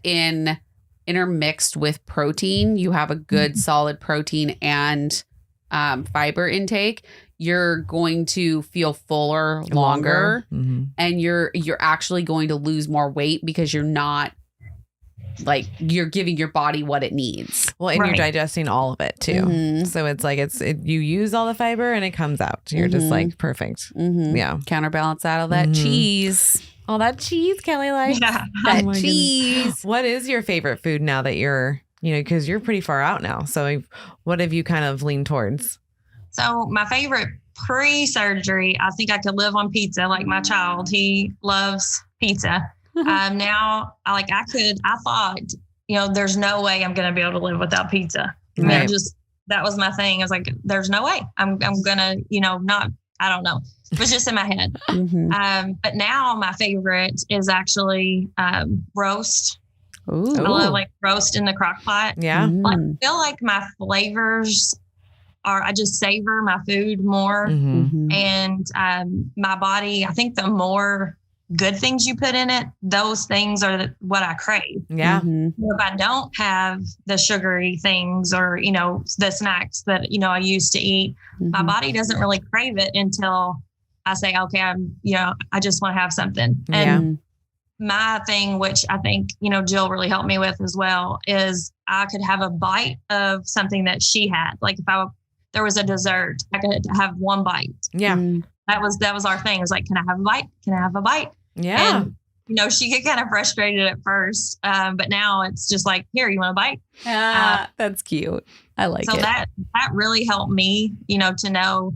intermixed with protein, you have a good solid protein and fiber intake, you're going to feel fuller longer. And you're actually going to lose more weight because you're not like you're giving your body what it needs. Well, and you're digesting all of it too. So it's like you use all the fiber and it comes out. You're just like perfect. Yeah. Counterbalance out of that cheese. All that cheese Kelly likes. Yeah. That cheese. Goodness. What is your favorite food now that you're, because you're pretty far out now. So what have you kind of leaned towards? So my favorite pre-surgery, I think I could live on pizza like my child. He loves pizza. Now, I thought, there's no way I'm going to be able to live without pizza. Right. That was my thing. I was like, there's no way I'm going to, I don't know. It was just in my head. But now my favorite is actually roast. Ooh. I love like roast in the crock pot. Yeah. I feel like my flavors I just savor my food more. And my body, I think the more good things you put in it, those things are what I crave. Yeah. If I don't have the sugary things or, the snacks that, I used to eat, my body doesn't really crave it until I say, okay, I just want to have something. And my thing, which I think, Jill really helped me with as well, is I could have a bite of something that she had. Like if there was a dessert, I could have one bite. Yeah. That was our thing. It's like, can I have a bite? Can I have a bite? Yeah. And, she get kind of frustrated at first. But now it's just like, here, you want a bite? That's cute. I like it. So that really helped me, to know,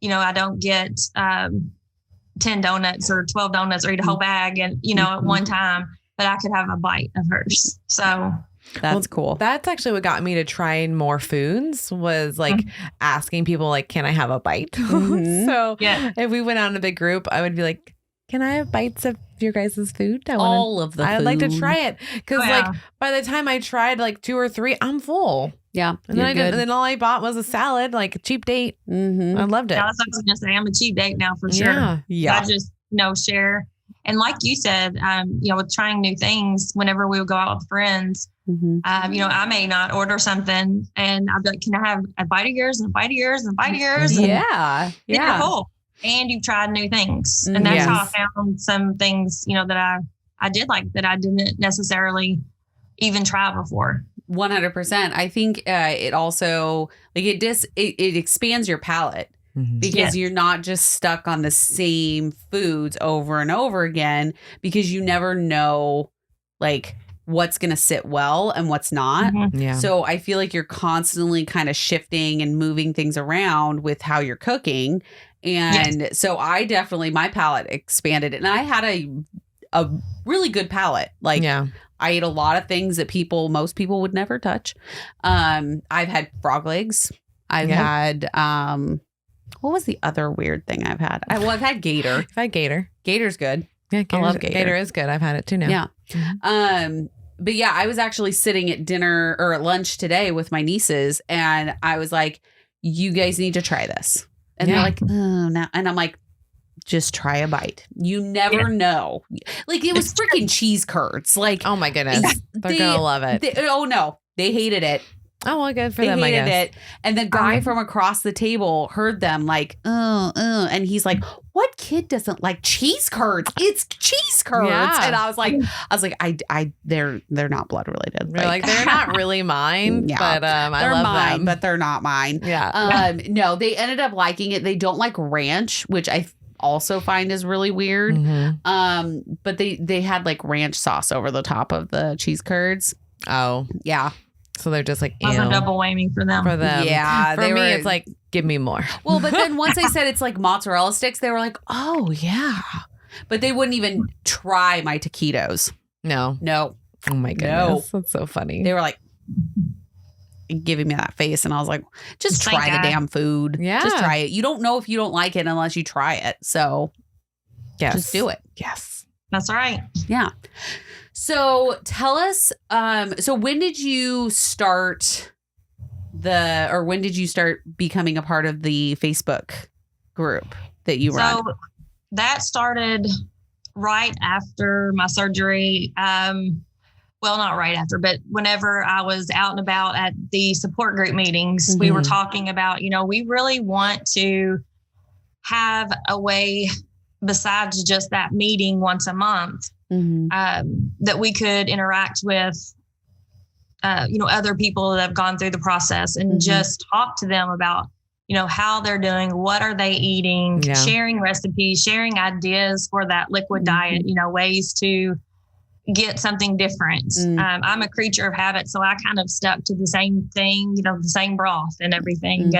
I don't get 10 donuts or 12 donuts or eat a whole bag and, at one time, but I could have a bite of hers. So that's cool. That's actually what got me to try more foods was like asking people like, can I have a bite? So if we went out in a big group, I would be like, can I have bites of your guys' food? All of the food. I'd like to try it. Because like by the time I tried like 2 or 3, I'm full. Yeah. And then all I bought was a salad, like a cheap date. I loved it. That's what I was going to say. I'm a cheap date now for sure. Yeah. I just, share And like you said, with trying new things, whenever we would go out with friends, I may not order something and I'd be like, can I have a bite of yours and a bite of yours and a bite of yours? Yeah. You're full. And you've tried new things. And that's how I found some things, that I did like that I didn't necessarily even try before. 100%. I think it also it expands your palate because you're not just stuck on the same foods over and over again, because you never know like what's going to sit well and what's not. Yeah. So I feel like you're constantly kind of shifting and moving things around with how you're cooking. And so I definitely, my palate expanded, and I had a really good palate. Like I ate a lot of things that most people would never touch. I've had frog legs. I've had, what was the other weird thing I've had? I've had gator. I've had gator. Gator's good. Yeah, I love gator. Gator is good. I've had it too now. Yeah. But yeah, I was actually sitting at dinner or at lunch today with my nieces, and I was like, you guys need to try this. And they're like, oh, no. And I'm like, just try a bite. You never know. Like, it was freaking cheese curds. Like, oh my goodness. They're going to love it. They hated it. Oh, well, good for them, They I hated guess. it. And the guy from across the table heard them like, and he's like, what kid doesn't like cheese curds? It's cheese curds. Yeah. And I was like, they're not blood related. We're like, they're not really mine, but I love mine, them. but they're not mine. Yeah. No, they ended up liking it. They don't like ranch, which I also find is really weird. But they had like ranch sauce over the top of the cheese curds. Oh. Yeah. So they're just like, a double whammy for them. Yeah. For me, it's like, give me more. Well, but then once I said it's like mozzarella sticks, they were like, oh, yeah. But they wouldn't even try my taquitos. No. Oh, my goodness. That's so funny. They were like giving me that face. And I was like, just try the damn food. Yeah. Just try it. You don't know if you don't like it unless you try it. So just do it. Yes. That's right. Yeah. So tell us, so when did you start becoming a part of the Facebook group that you run? So that started right after my surgery. Well, not right after, but whenever I was out and about at the support group meetings, we were talking about, we really want to have a way besides just that meeting once a month. That we could interact with, other people that have gone through the process and just talk to them about, how they're doing, what are they eating, sharing recipes, sharing ideas for that liquid diet, ways to get something different. I'm a creature of habit, so I kind of stuck to the same thing, the same broth and everything.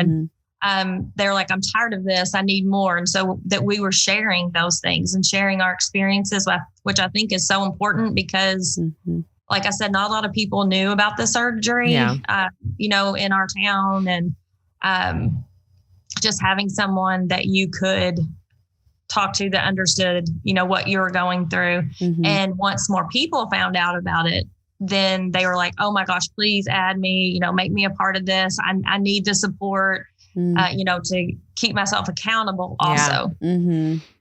And they're like, I'm tired of this. I need more. And so that we were sharing those things and sharing our experiences, which I think is so important because, like I said, not a lot of people knew about the surgery, in our town. And just having someone that you could talk to that understood, what you were going through. And once more people found out about it, then they were like, oh my gosh, please add me, make me a part of this. I need the support. To keep myself accountable also.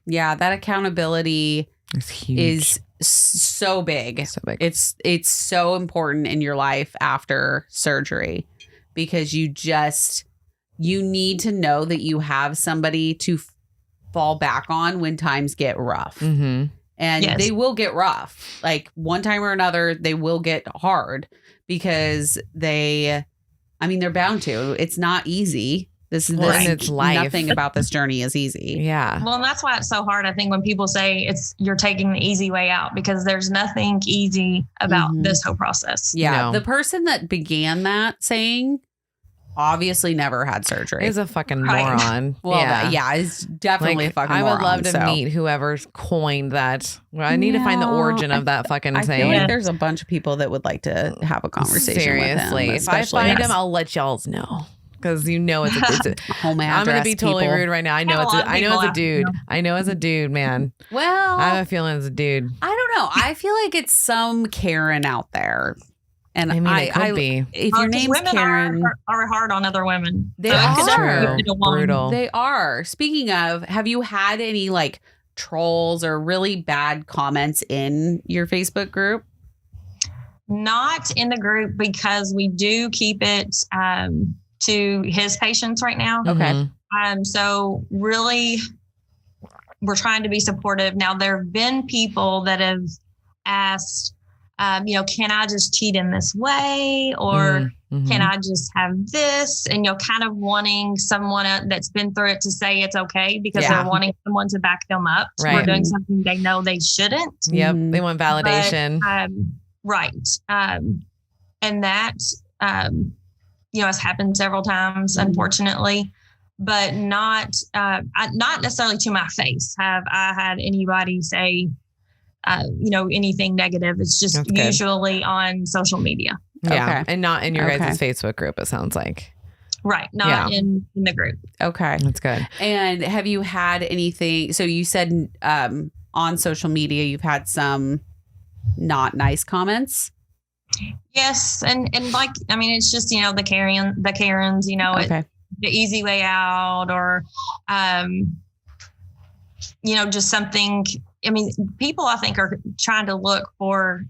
Yeah, that accountability is huge. Is so big. It's so important in your life after surgery because you need to know that you have somebody to fall back on when times get rough. And they will get rough. Like one time or another, they will get hard because they're bound to. It's not easy. It's life. Nothing about this journey is easy. Yeah. Well, and that's why it's so hard. I think when people say you're taking the easy way out, because there's nothing easy about this whole process. Yeah. The person that began that saying obviously never had surgery. Is a fucking moron. Well, it's definitely a fucking moron. I would love to meet whoever's coined that. Well, I need to find the origin of that fucking thing. I feel like there's a bunch of people that would like to have a conversation with him. If I find him, I'll let y'all know. Because it's a home address. I'm gonna be totally rude right now. I know it's a dude. I know it's a dude, man. Well, I have a feeling it's a dude. I don't know. I feel like it's some Karen out there. And it could be. If your name's Karen, are hard on other women. They are brutal. They are. Speaking of, have you had any like trolls or really bad comments in your Facebook group? Not in the group, because we do keep it to his patients right now. Okay. So really, we're trying to be supportive. Now, there have been people that have asked, can I just cheat in this way? Or can I just have this? And, kind of wanting someone that's been through it to say it's okay, because they're wanting someone to back them up for doing something they know they shouldn't. Yep. They want validation. But, right. And that, has happened several times, unfortunately, but not necessarily to my face have I had anybody say, anything negative. It's just usually on social media. Yeah. Okay. And not in your guys' Facebook group, it sounds like. Right. Not in the group. Okay. That's good. And have you had anything? So you said on social media, you've had some not nice comments. Yes. And it's just, the Karens, the easy way out, or, just something. I mean, people I think are trying to look for,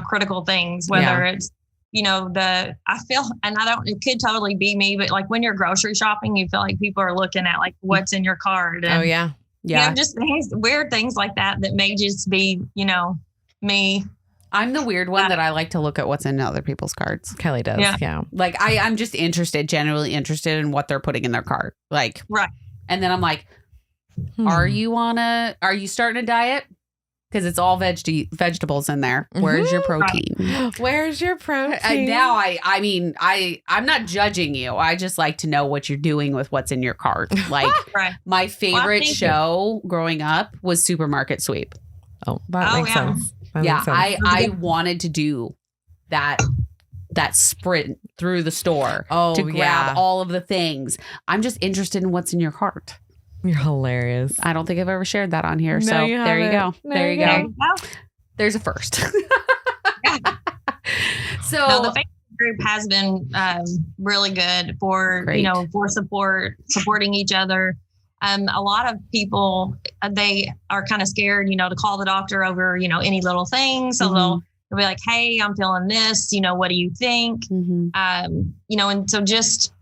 critical things, whether it's, I feel, and it could totally be me, but like when you're grocery shopping, you feel like people are looking at like what's in your cart. And, just weird things like that may just be, me. I'm the weird one that I like to look at what's in other people's carts. Kelly does. Yeah. Like I'm just generally interested in what they're putting in their cart. Like, right. And then I'm like, are you starting a diet? Because it's all vegetables in there. Where's your protein? Right. Where's your protein? I'm not judging you. I just like to know what you're doing with what's in your cart. Like my favorite show growing up was Supermarket Sweep. Oh, that makes sense. I wanted to do that sprint through the store to grab all of the things. I'm just interested in what's in your cart. You're hilarious. I don't think I've ever shared that on here. No, so there you go. There you go. There's a first. So the Facebook group has been really good for, for supporting each other. A lot of people, they are kind of scared, to call the doctor over, any little thing. So they'll be like, hey, I'm feeling this, what do you think? And so just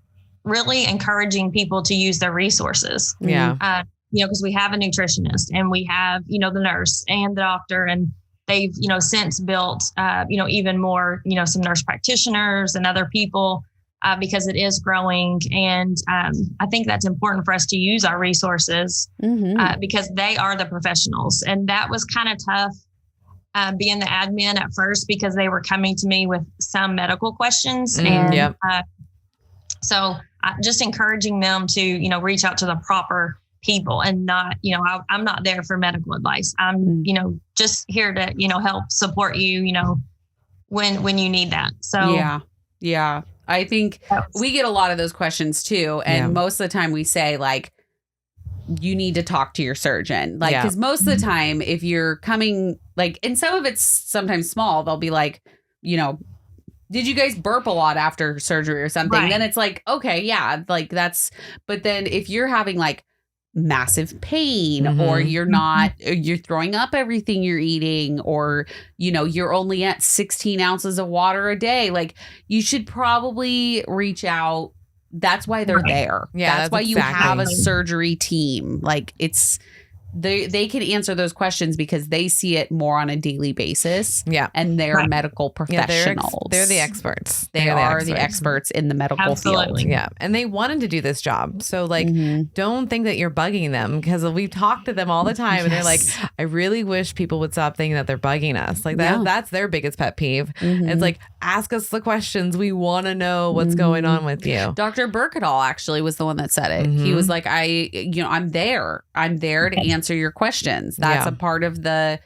really encouraging people to use their resources. Yeah. Because we have a nutritionist and we have, the nurse and the doctor, and they've, since built, even more, some nurse practitioners and other people, because it is growing. And I think that's important for us to use our resources because they are the professionals. And that was kind of tough being the admin at first, because they were coming to me with some medical questions. And so just encouraging them to, reach out to the proper people and not, I'm not there for medical advice. I'm, just here to, help support you, when you need that. So yeah. I think we get a lot of those questions too. And most of the time we say like, you need to talk to your surgeon. Like, because most of the time if you're coming like, and some of it's sometimes small, they'll be like, did you guys burp a lot after surgery or something? Right. Then it's like, okay, yeah, like that's, but then if you're having like massive pain or you're throwing up everything you're eating, or, you're only at 16 ounces of water a day, like you should probably reach out. That's why they're there. Yeah. That's why you have a surgery team. Like they can answer those questions because they see it more on a daily basis. Yeah. And they're medical professionals. They're the experts. They are the experts in the medical field. Yeah. And they wanted to do this job. So like, don't think that you're bugging them, because we've talked to them all the time and they're like, I really wish people would stop thinking that they're bugging us. Like that's their biggest pet peeve. It's like, ask us the questions. We want to know what's going on with you. Dr. Burkadal actually was the one that said it. He was like, I'm there to answer your questions. That's a part of the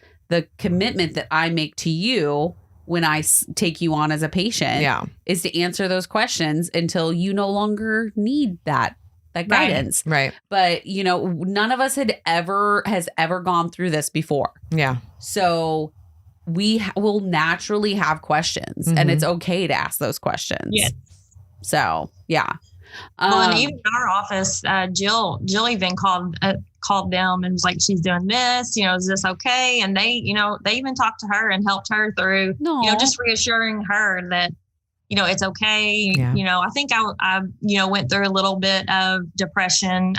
commitment that I make to you when I take you on as a patient, is to answer those questions until you no longer need that guidance. Right. But, none of us has ever gone through this before. Yeah. So we will naturally have questions and it's okay to ask those questions. Yes. So, yeah. Well, and even in our office, Jill even called them and was like, she's doing this, is this okay? And they even talked to her and helped her through, just reassuring her that, it's okay. Yeah. I think I went through a little bit of depression,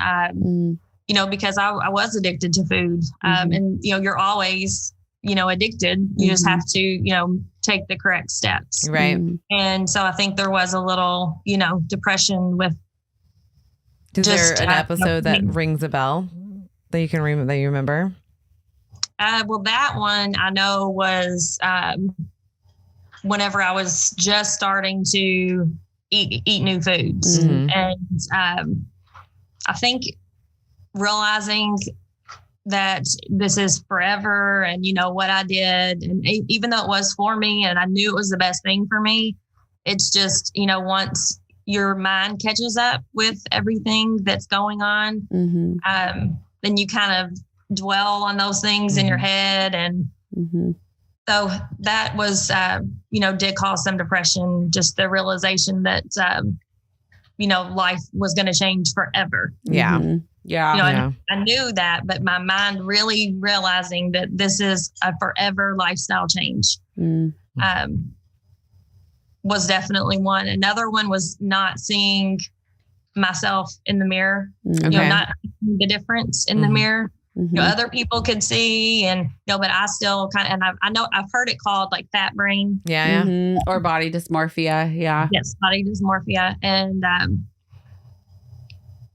because I was addicted to food. And, you're always, addicted. You just have to, take the correct steps. Right. And so I think there was a little, depression with. Is there an episode that rings a bell that you can that you remember? Well, that one I know was whenever I was just starting to eat new foods. And I think realizing that this is forever and what I did, and even though it was for me and I knew it was the best thing for me, it's just, once your mind catches up with everything that's going on, then you kind of dwell on those things in your head. And so that was, did cause some depression, just the realization that, life was going to change forever. Yeah. Yeah. I knew that, but my mind really realizing that this is a forever lifestyle change was definitely one. Another one was not seeing myself in the mirror, not seeing the difference in the mirror. Other people could see, and but I still kind of, and I know I've heard it called like fat brain, or body dysmorphia, yes, body dysmorphia, and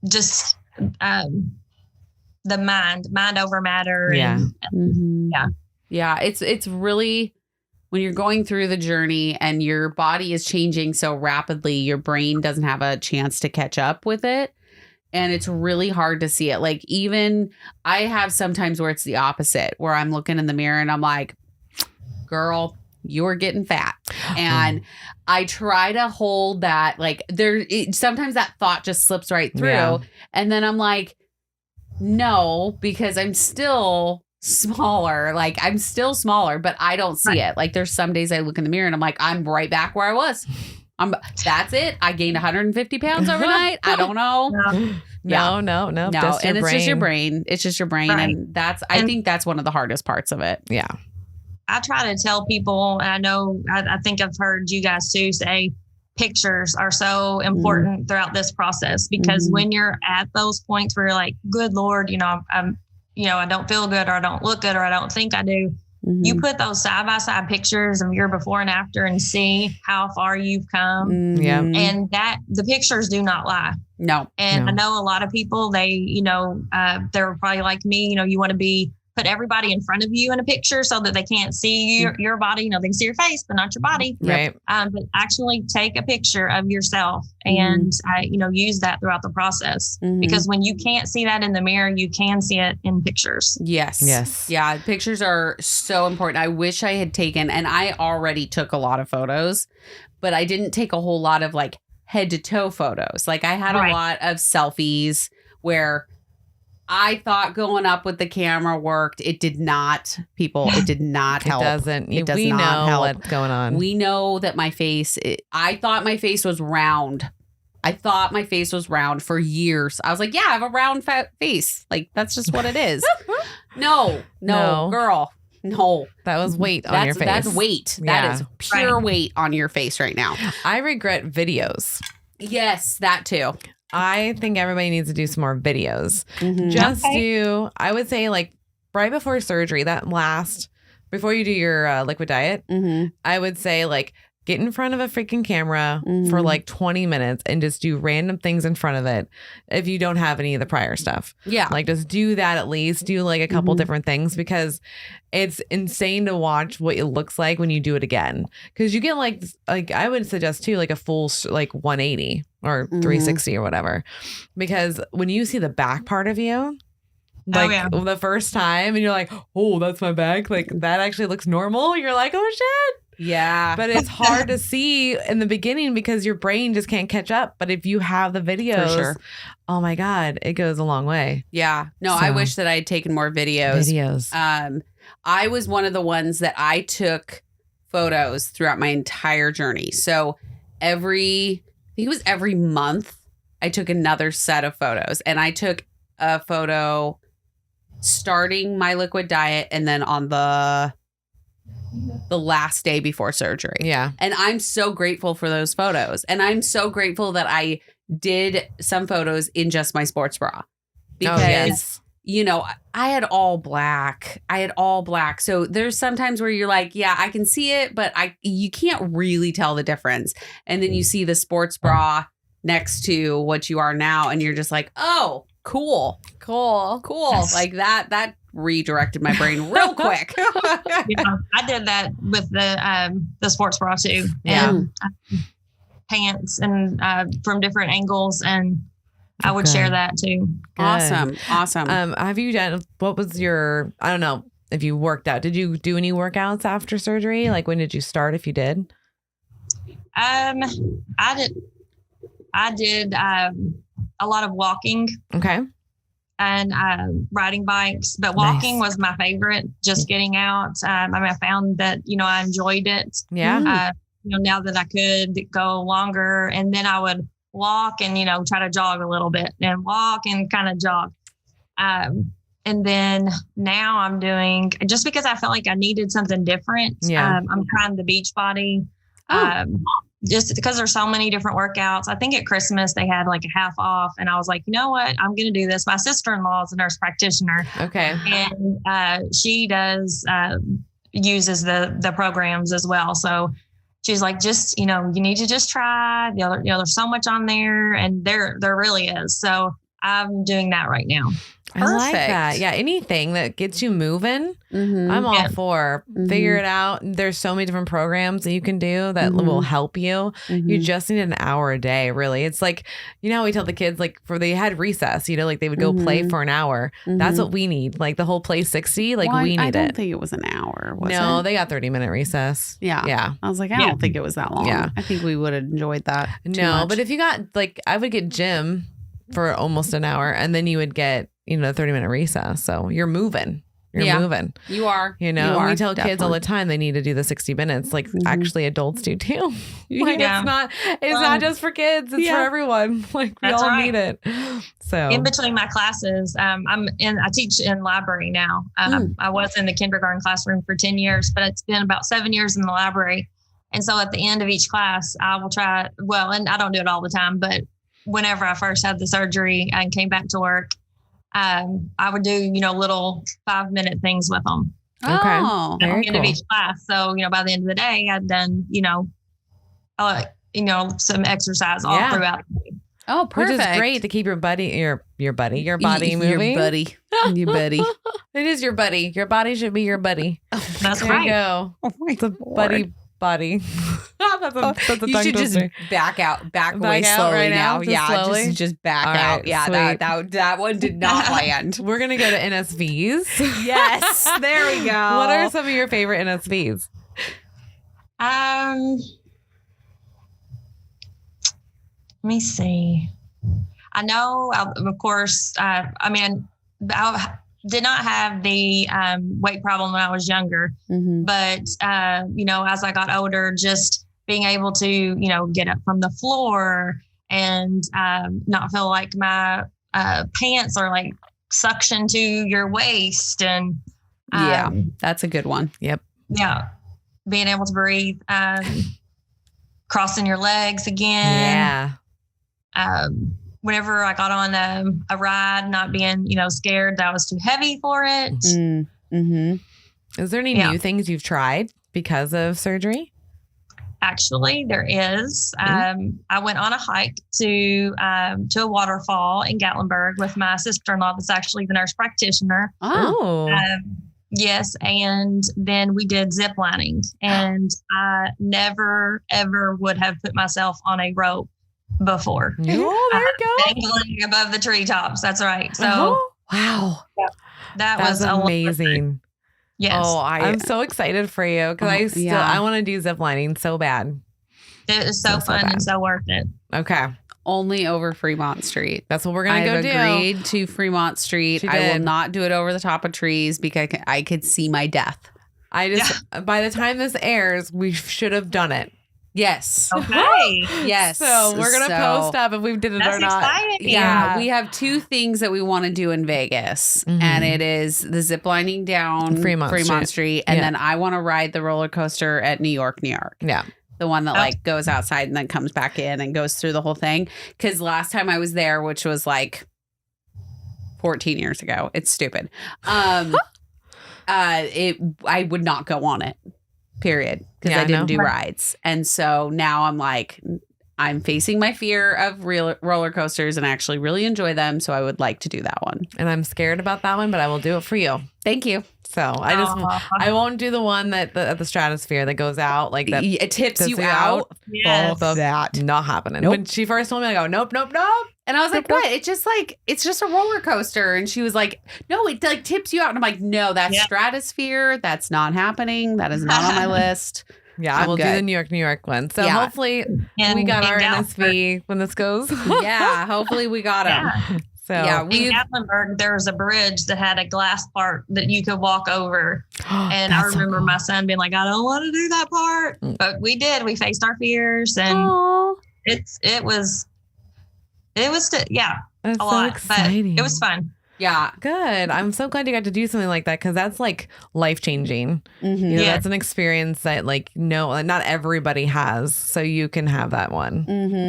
just the mind over matter, it's really, when you're going through the journey and your body is changing so rapidly, your brain doesn't have a chance to catch up with it. And it's really hard to see it. Like, even I have sometimes where it's the opposite, where I'm looking in the mirror and I'm like, girl, you're getting fat. And I try to hold that, like, sometimes that thought just slips right through. Yeah. And then I'm like, no, because I'm still smaller. Like, I'm still smaller, but I don't see it. Like, there's some days I look in the mirror and I'm like, I'm right back where I was. That's it. I gained 150 pounds overnight. I don't know. No. Just and it's just your brain. It's just your brain. Right. And I think that's one of the hardest parts of it. Yeah. I try to tell people, and I know, I think I've heard you guys too say, pictures are so important throughout this process, because when you're at those points where you're like, good Lord, I'm, I don't feel good, or I don't look good, or I don't think I do. You put those side-by-side pictures of your before and after and see how far you've come. And that the pictures do not lie. No. And I know a lot of people, they, they're probably like me, you want to put everybody in front of you in a picture so that they can't see your body. They can see your face, but not your body. Right. But actually take a picture of yourself and, use that throughout the process. Because when you can't see that in the mirror, you can see it in pictures. Yes. Yeah. Pictures are so important. I wish I had taken, and I already took a lot of photos, but I didn't take a whole lot of like head to toe photos. Like, I had a lot of selfies where I thought going up with the camera worked. It did not, people. It did not help. It doesn't. It does we not know help. what's going on. We know that my face, I thought my face was round. I thought my face was round for years. I was like, yeah, I have a round fat face. Like, that's just what it is. No, girl. No. That was weight on your face. That's weight. Yeah. That is pure weight on your face right now. I regret videos. Yes, that too. I think everybody needs to do some more videos. I would say, like, right before surgery, before you do your liquid diet, I would say, like, get in front of a freaking camera for like 20 minutes and just do random things in front of it if you don't have any of the prior stuff. Yeah. Like, just do that at least. Do like a couple different things, because it's insane to watch what it looks like when you do it again. Because you get like I would suggest too, like a full like 180 or 360 or whatever. Because when you see the back part of you, like the first time, and you're like, oh, that's my back. Like, that actually looks normal. You're like, oh shit. Yeah. But it's hard to see in the beginning because your brain just can't catch up. But if you have the videos, oh my God, it goes a long way. Yeah. No, I wish that I had taken more videos. I was one of the ones that I took photos throughout my entire journey. So I think it was every month I took another set of photos, and I took a photo starting my liquid diet and then on the last day before surgery. Yeah. And I'm so grateful for those photos. And I'm so grateful that I did some photos in just my sports bra because, you know, I had all black. So there's sometimes where you're like, yeah, I can see it, but you can't really tell the difference. And then you see the sports bra next to what you are now. And you're just like, oh, cool. Like that redirected my brain real quick. Yeah, I did that with the sports bra too. Yeah. And pants and from different angles, and I would share that too. Awesome. Have you done, what was your, I don't know if you worked out, did you do any workouts after surgery? Like when did you start, if you did? I did a lot of walking. Okay. And riding bikes, but walking was my favorite, just getting out. I mean, I found that, you know, I enjoyed it. Yeah. You know, now that I could go longer, and then I would walk and, you know, try to jog a little bit and walk and kind of jog. And then now I'm doing, just because I felt like I needed something different. Yeah. I'm trying the Beachbody. Just because there's so many different workouts. I think at Christmas they had like a half off, and I was like, you know what? I'm going to do this. My sister-in-law is a nurse practitioner. Okay. And she does uses the programs as well. So she's like, just, you know, you need to just try the other, you know, there's so much on there, and there really is. So I'm doing that right now. I like that. Yeah. Anything that gets you moving, I'm all for. Figure it out. There's so many different programs that you can do that will help you. You just need an hour a day, really. It's like, you know, we tell the kids, like, they had recess, you know, like they would go play for an hour. That's what we need. Like the whole play 60, like we need it. I don't think it was an hour. No, they got 30-minute recess. Yeah. Yeah. I was like, I don't think it was that long. Yeah. I think we would have enjoyed that. No, but if you got, like, I would get gym for almost an hour, and then you would get, you know, 30-minute recess. So you're moving. You're moving. You are. You know, we tell definitely. kids all the time they need to do the 60 minutes. Like actually adults do too. Like it's not just for kids. It's for everyone. Like we all need it. So in between my classes, I teach in library now. I was in the kindergarten classroom for 10 years, but it's been about 7 years in the library. And so at the end of each class, I will try, and I don't do it all the time, but whenever I first had the surgery and came back to work, I would do, you know, little 5-minute things with them. Okay. At the end of each class. So, you know, by the end of the day, I'd done, you know, some exercise all throughout the day. Oh, perfect. Which is great to keep your body moving. Your buddy. It is your buddy. Your body should be your buddy. That's there right. You go. Oh my God. Buddy. That's a you should just back away slowly right now. Slowly? Just back All out. right, Yeah, that one did not land. We're gonna go to NSVs. Yes, there we go. What are some of your favorite NSVs? Let me see. I know, of course. I did not have the weight problem when I was younger, but you know, as I got older, just being able to, you know, get up from the floor and not feel like my pants are like suction to your waist, and that's a good one. Yep. Yeah, being able to breathe, crossing your legs again. Yeah. Whenever I got on a ride, not being, you know, scared that I was too heavy for it. Is there any new things you've tried because of surgery? Actually, there is. I went on a hike to a waterfall in Gatlinburg with my sister-in-law that's actually the nurse practitioner. Oh. Yes. And then we did zip lining, and I never, ever would have put myself on a rope before. Oh, there you go. Dangling above the treetops. That's right. So, wow. That was amazing. Yes. Oh, I'm so excited for you because I want to do zip lining so bad. It was so fun and so worth it. Okay. Only over Fremont Street. That's what we're going to go do. I've agreed to Fremont Street. I will not do it over the top of trees because I could see my death. By the time this airs, we should have done it. Yes. Okay. Yes. So we're going to post up if we did it That's or not. exciting. Yeah, we have 2 things that we want to do in Vegas, and it is the zip lining down Fremont Street, and then I want to ride the roller coaster at New York. Yeah. The one that like goes outside and then comes back in and goes through the whole thing. Because last time I was there, which was like 14 years ago, it's stupid. I would not go on it. Period. Because I didn't do rides. And so now I'm like, I'm facing my fear of real roller coasters and actually really enjoy them. So I would like to do that one. And I'm scared about that one, but I will do it for you. Thank you. So I won't do the one that at the stratosphere that goes out like that. It tips you out. Yes. Both of that. Not happening. Nope. When she first told me, I go, nope. And I was like, what? It's just a roller coaster. And she was like, no, it like tips you out. And I'm like, no, that's stratosphere. That's not happening. That is not on my list. Yeah, I will do the New York one. So hopefully we got our NSV when this goes. Yeah, hopefully we got them. So in Gatlinburg, there was a bridge that had a glass part that you could walk over. And I remember my son being like, I don't want to do that part. But we did. We faced our fears, and it was That's a lot. Exciting. But it was fun. Yeah. Good. I'm so glad you got to do something like that, because that's like life changing. You know, that's an experience that not everybody has. So you can have that one.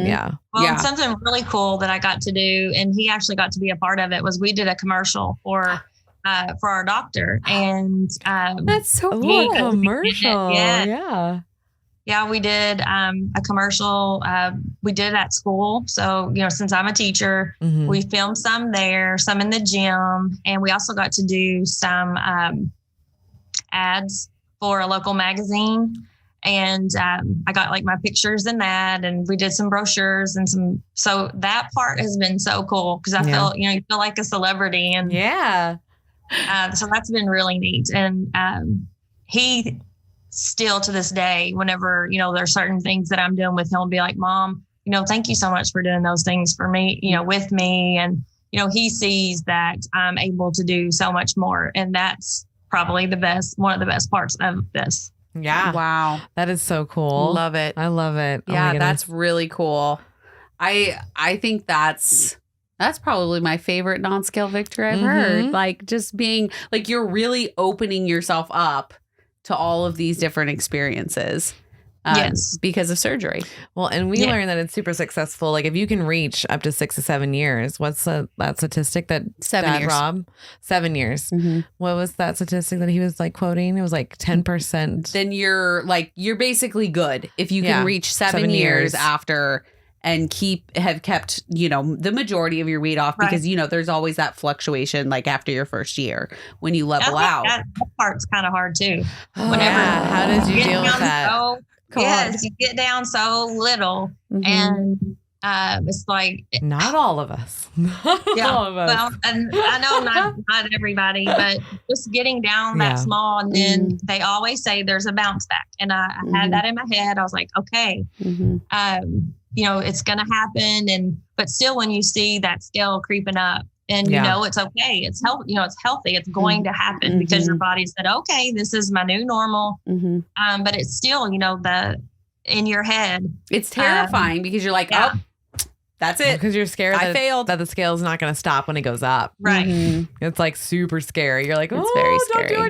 Yeah. Well, something really cool that I got to do, and he actually got to be a part of it, was we did a commercial for our doctor. And that's so cool. A commercial. Yeah, we did a commercial. We did it at school. So, since I'm a teacher, we filmed some there, some in the gym. And we also got to do some ads for a local magazine. And I got like my pictures in that, and we did some brochures and so that part has been so cool, because I felt, you feel like a celebrity. And so that's been really neat. And he still to this day, whenever, there's certain things that I'm doing with him, be like, Mom, thank you so much for doing those things for me, with me. And, he sees that I'm able to do so much more. And that's probably one of the best parts of this. Yeah. Wow. That is so cool. Love it. I love it. Yeah, that's really cool. I think that's probably my favorite non-scale victory I've heard. Like, just being like, you're really opening yourself up to all of these different experiences because of surgery. Well, and we learned that it's super successful. Like, if you can reach up to 6 to 7 years, what's that statistic that 7 years. Rob? 7 years. What was that statistic that he was like quoting? It was like 10%. Then you're basically good if you can reach 7 years after and have kept, the majority of your weight off, because, there's always that fluctuation, like after your first year when you level out. That part's kind of hard too. How did you deal with that? You get down so little, and it's like not all of us. All of us. Well, and I know not everybody, but just getting down that small, and then they always say there's a bounce back, and I had that in my head. I was like, okay, it's going to happen, but still, when you see that scale creeping up, and it's okay, it's healthy, it's healthy, it's going to happen, because your body said, okay, this is my new normal. But it's still, in your head, it's terrifying, because you're like, oh, that's it. Because you're scared I failed. that the scale is not going to stop when it goes up. Right. It's like super scary. You're like, it's very scary. Don't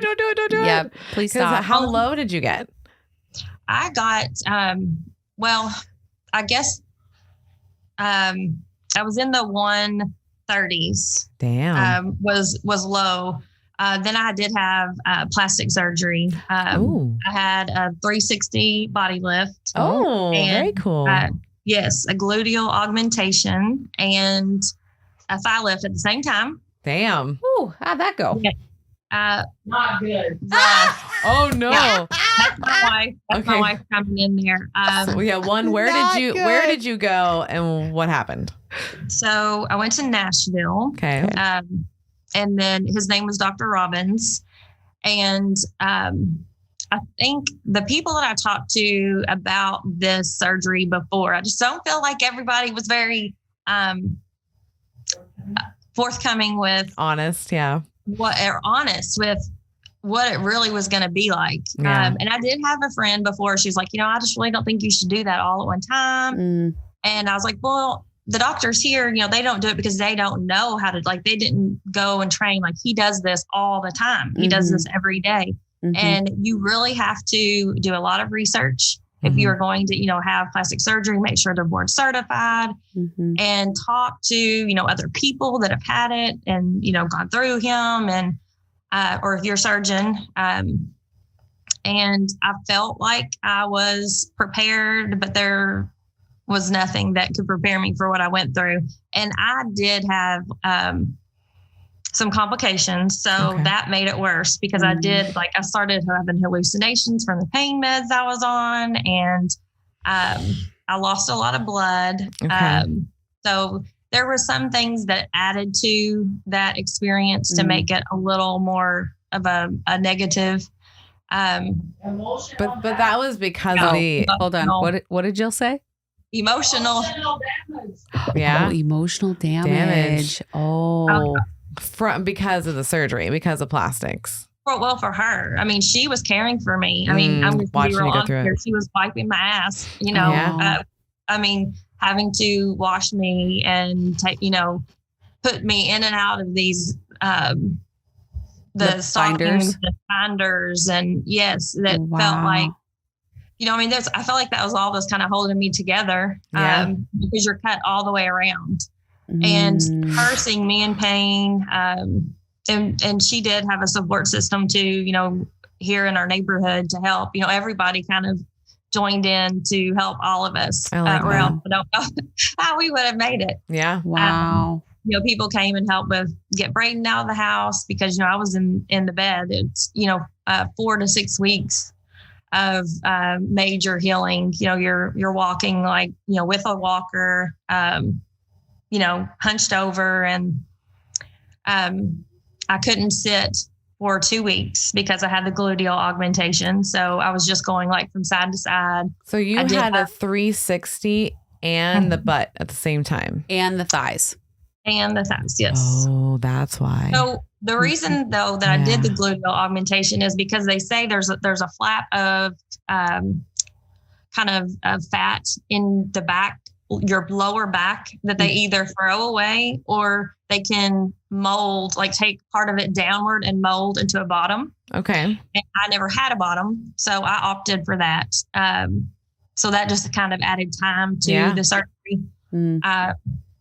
do it. Yep. Please stop. How low did you get? I got, I guess I was in the 130s. Damn. Was low. Then I did have plastic surgery. I had a 360 body lift. Very cool. Yes, a gluteal augmentation and a thigh lift at the same time. Damn. Ooh, how'd that go? Not good. Oh no. Yeah, that's my wife. That's my wife coming in there. Where did you go and what happened? So I went to Nashville. Okay. And then his name was Dr. Robbins. And I think the people that I talked to about this surgery before, I just don't feel like everybody was very forthcoming with honest with what it really was going to be like. Yeah. And I did have a friend before. She's like, I just really don't think you should do that all at one time. And I was like, well, the doctors here, they don't do it because they don't know how to, like, they didn't go and train. Like, he does this all the time. He does this every day. And you really have to do a lot of research. If you are going to, have plastic surgery, make sure they're board certified and talk to, other people that have had it and, gone through him and, or if you're a surgeon. And I felt like I was prepared, but there was nothing that could prepare me for what I went through. And I did have some complications. So that made it worse because I started having hallucinations from the pain meds I was on. And I lost a lot of blood. So there were some things that added to that experience to make it a little more of a negative. But that was because of the... Hold on. What did Jill say? Emotional damage. Yeah. Emotional damage. Because of the surgery, because of plastics. Well, for her, I mean, she was caring for me. I mean, I'm going to be real honest here. She was wiping my ass, I mean, having to wash me and take, put me in and out of these, the stockings, the binders. And yes, that felt like, I felt like that was all that's kind of holding me together because you're cut all the way around. And her seeing me in pain, and she did have a support system too, here in our neighborhood to help. Everybody kind of joined in to help all of us around. I don't know how we would have made it. Yeah. Wow. People came and helped with get Braden out of the house because, I was in the bed. It's, 4 to 6 weeks of major healing. You're walking like, with a walker, hunched over, and I couldn't sit for 2 weeks because I had the gluteal augmentation. So I was just going like from side to side. So you had a 360 and the butt at the same time. And the thighs. And the thighs, yes. Oh, that's why. So the reason though that I did the gluteal augmentation is because they say there's a flap of kind of fat in the back, your lower back, that they either throw away or they can mold, like take part of it downward and mold into a bottom. Okay. And I never had a bottom, so I opted for that. So that just kind of added time to the surgery.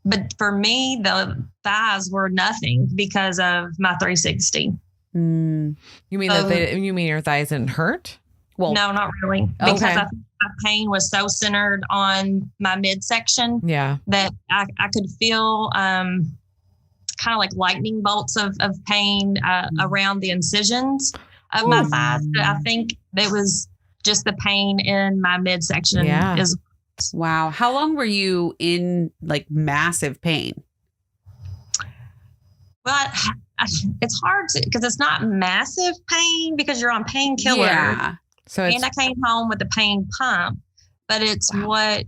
But for me, the thighs were nothing because of my 360. You mean you mean your thighs didn't hurt? Well, no, not really. Because I think my pain was so centered on my midsection that I could feel kind of like lightning bolts of pain around the incisions of my thighs. But I think it was just the pain in my midsection. Wow. How long were you in like massive pain? Well, it's hard to, because it's not massive pain because you're on painkiller. Yeah. So and I came home with the pain pump, but it's what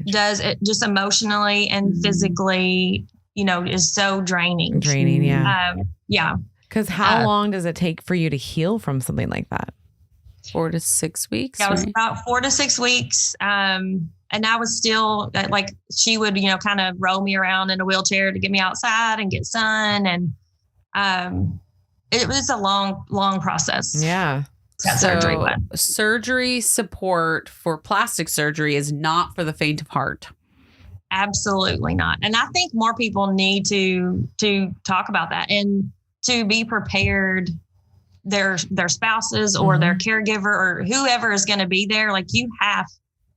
does it just emotionally and physically, is so draining. Yeah. Because how long does it take for you to heal from something like that? 4 to 6 weeks. Yeah, it was about 4 to 6 weeks. And I was still like, she would, kind of roll me around in a wheelchair to get me outside and get sun. And it was a long process. Yeah. Surgery support for plastic surgery is not for the faint of heart. Absolutely not. And I think more people need to talk about that and to be prepared. Their spouses or their caregiver or whoever is going to be there. Like, you have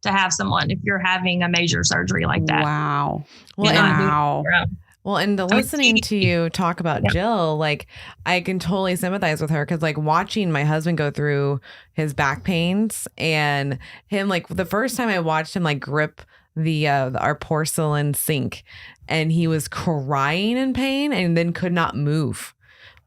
to have someone if you're having a major surgery like that. Wow. Well, and listening to you talk about Jill, like, I can totally sympathize with her because, like, watching my husband go through his back pains and him, like, the first time I watched him, like, grip our porcelain sink, and he was crying in pain and then could not move.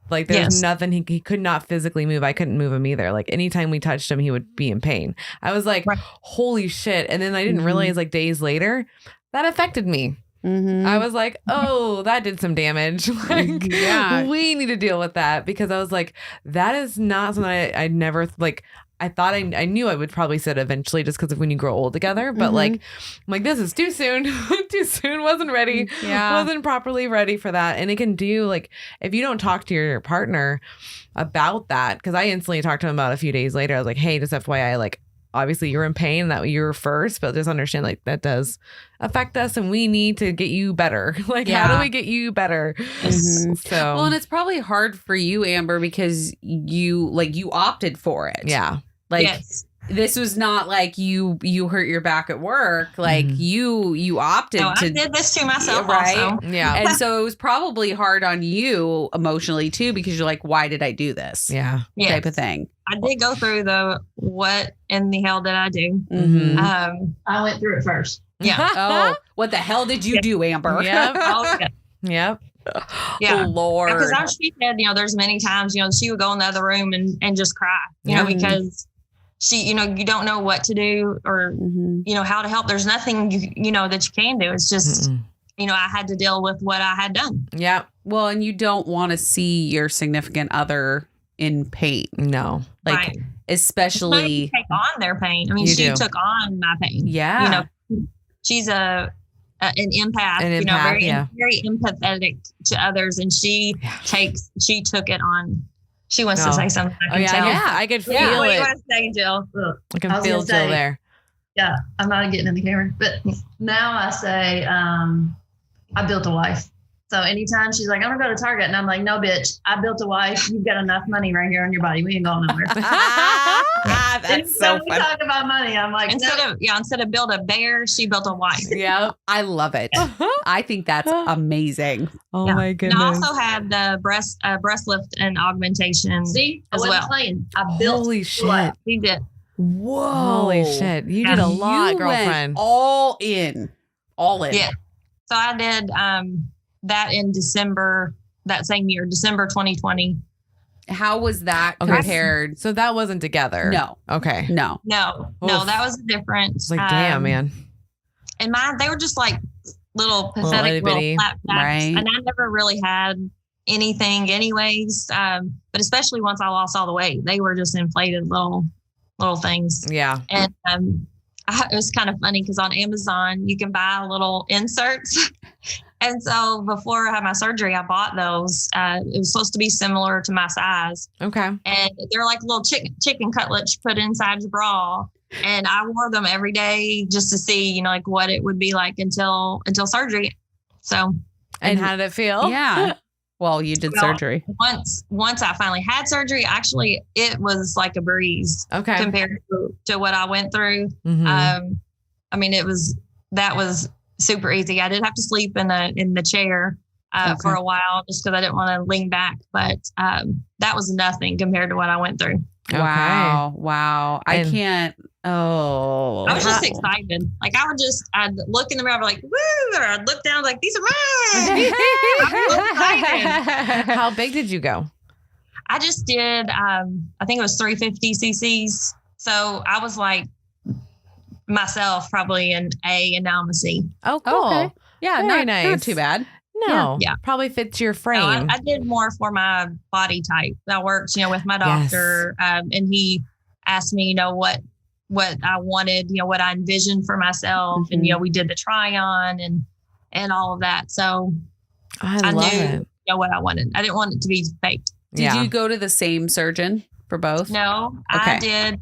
Like, there's nothing, he could not physically move. I couldn't move him either. Like, anytime we touched him, he would be in pain. I was like, holy shit. And then I didn't realize, like, days later, that affected me. I was like, oh, that did some damage. Like, we need to deal with that, because I was like, that is not something I never like. I thought I knew I would probably sit eventually, just because of when you grow old together. But like, I'm like, this is too soon. Too soon. Wasn't ready. Wasn't properly ready for that. And it can do, like, if you don't talk to your partner about that, because I instantly talked to him about a few days later. I was like, hey, just FYI, like, obviously you're in pain, that you were first, but just understand, like, that does affect us and we need to get you better. Like, how do we get you better? So, well, and it's probably hard for you, Amber, because you opted for it. Yeah. Like, this was not like you hurt your back at work. Like, you opted to. I did this to myself, right? Also. Yeah. And so it was probably hard on you emotionally too, because you're like, why did I do this? Yeah. Type of thing. I did go through the what in the hell did I do? I went through it first. Yeah. Oh, what the hell did you do, Amber? Yep. Yeah. Oh, Lord. Because she said, there's many times, she would go in the other room and just cry, because she, you don't know what to do or, how to help. There's nothing, that you can do. It's just, I had to deal with what I had done. Yeah. Well, and you don't want to see your significant other in pain. No. Like, especially take on their pain. I mean, she took on my pain. Yeah. She's an empath, very empathetic to others. And she took it on. She wants to say something. I could feel it. What do you want to say, Jill? I can feel Jill there. Yeah, I'm not getting in the camera. But now I say, I built a wife. So anytime she's like, I'm going to go to Target. And I'm like, no, bitch, I built a wife. You've got enough money right here on your body. We ain't going nowhere. That's so we talk about money. I'm like, instead of build a bear, she built a wife. Yeah. I love it. I think that's amazing. Oh my goodness. And I also had the breast lift and augmentation. See, as well. Playing. I built. Holy shit. We did. Whoa. Holy shit. You did a lot, girlfriend. All in. Yeah. So I did that in December, that same year, December 2020. How was that compared? So that wasn't together? No. Okay. No, that was different. It's like, damn, man. And mine, they were just like little pathetic little flat backs. Right. And I never really had anything anyways. But especially once I lost all the weight, they were just inflated little things. Yeah. And it was kind of funny because on Amazon, you can buy little inserts. And so before I had my surgery, I bought those. It was supposed to be similar to my size. Okay. And they're like little chicken cutlets you put inside your bra. And I wore them every day just to see, like what it would be like until surgery. So. And how did it feel? Yeah. Well, you did surgery. Once I finally had surgery, actually, it was like a breeze. Okay. Compared to what I went through. Mm-hmm. I mean, that was super easy. I did have to sleep in the chair for a while just because I didn't want to lean back, but that was nothing compared to what I went through. Okay. Wow. I can't. Oh, I was just excited. Like I'd look in the mirror, I'd be like, woo, or I'd look down like, these are mine. I was excited. How big did you go? I just did, I think it was 350 cc's. So I was like myself probably an A and now I'm a C. Oh, cool. Okay. Yeah. Very nice. Not too bad. No. Yeah. Probably fits your frame. No, I did more for my body type. I worked, with my doctor, and he asked me, what I wanted, what I envisioned for myself. Mm-hmm. And, we did the try on and all of that. So I knew, it. What I wanted. I didn't want it to be fake. Did you go to the same surgeon for both? No, okay. I did.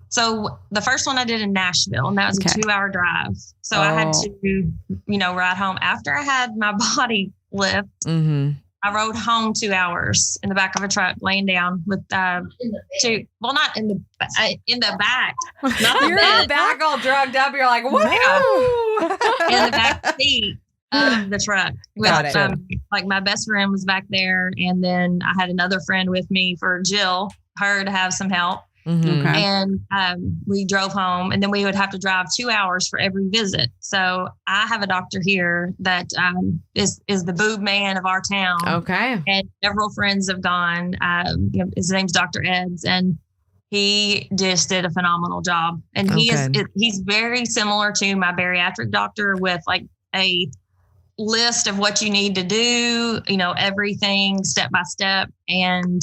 So the first one I did in Nashville, and that was a 2-hour drive. So I had to, ride home after I had my body lift. Mm-hmm. I rode home 2 hours in the back of a truck, laying down with not in the back. You're in the back all drugged up. You're like, whoa! In the back seat of the truck. Got it. Like my best friend was back there, and then I had another friend with me for Jill, her to have some help. Mm-hmm. Okay. And we drove home, and then we would have to drive 2 hours for every visit. So I have a doctor here that is the boob man of our town. Okay. And several friends have gone. His name's Dr. Eds, and he just did a phenomenal job. And he's very similar to my bariatric doctor with like a list of what you need to do, everything step by step. And,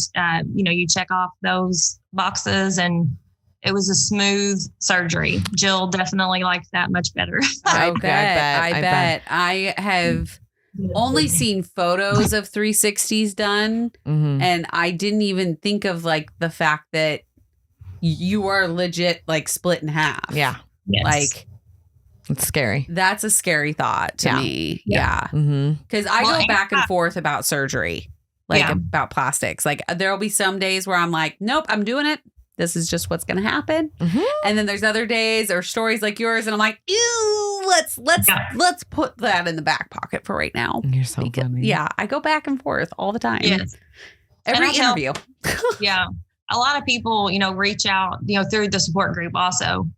you check off those boxes, and it was a smooth surgery. Jill definitely liked that much better. I bet. I have only seen photos of 360s done, and I didn't even think of like the fact that you are legit like split in half. Yeah. Yes. Like, it's scary. That's a scary thought to me. Yeah. Because I go back and forth about surgery, like about plastics. Like there'll be some days where I'm like, nope, I'm doing it. This is just what's going to happen. And then there's other days or stories like yours, and I'm like, ew, let's put that in the back pocket for right now. You're so funny. Yeah, I go back and forth all the time. Yes. Every interview. Yeah. A lot of people, reach out, through the support group also.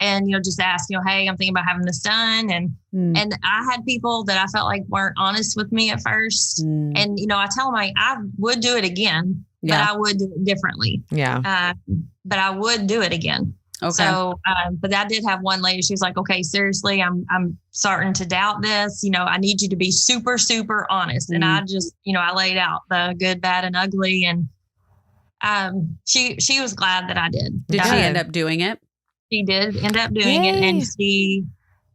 And, just ask, hey, I'm thinking about having this done. And I had people that I felt like weren't honest with me at first. And, I tell them I would do it again, but I would do it differently. Yeah. But I would do it again. Okay. So, but I did have one lady, she was like, okay, seriously, I'm starting to doubt this. I need you to be super, super honest. And I just, I laid out the good, bad, and ugly. And she was glad that I did. Did she end up doing it? She did end up doing it, and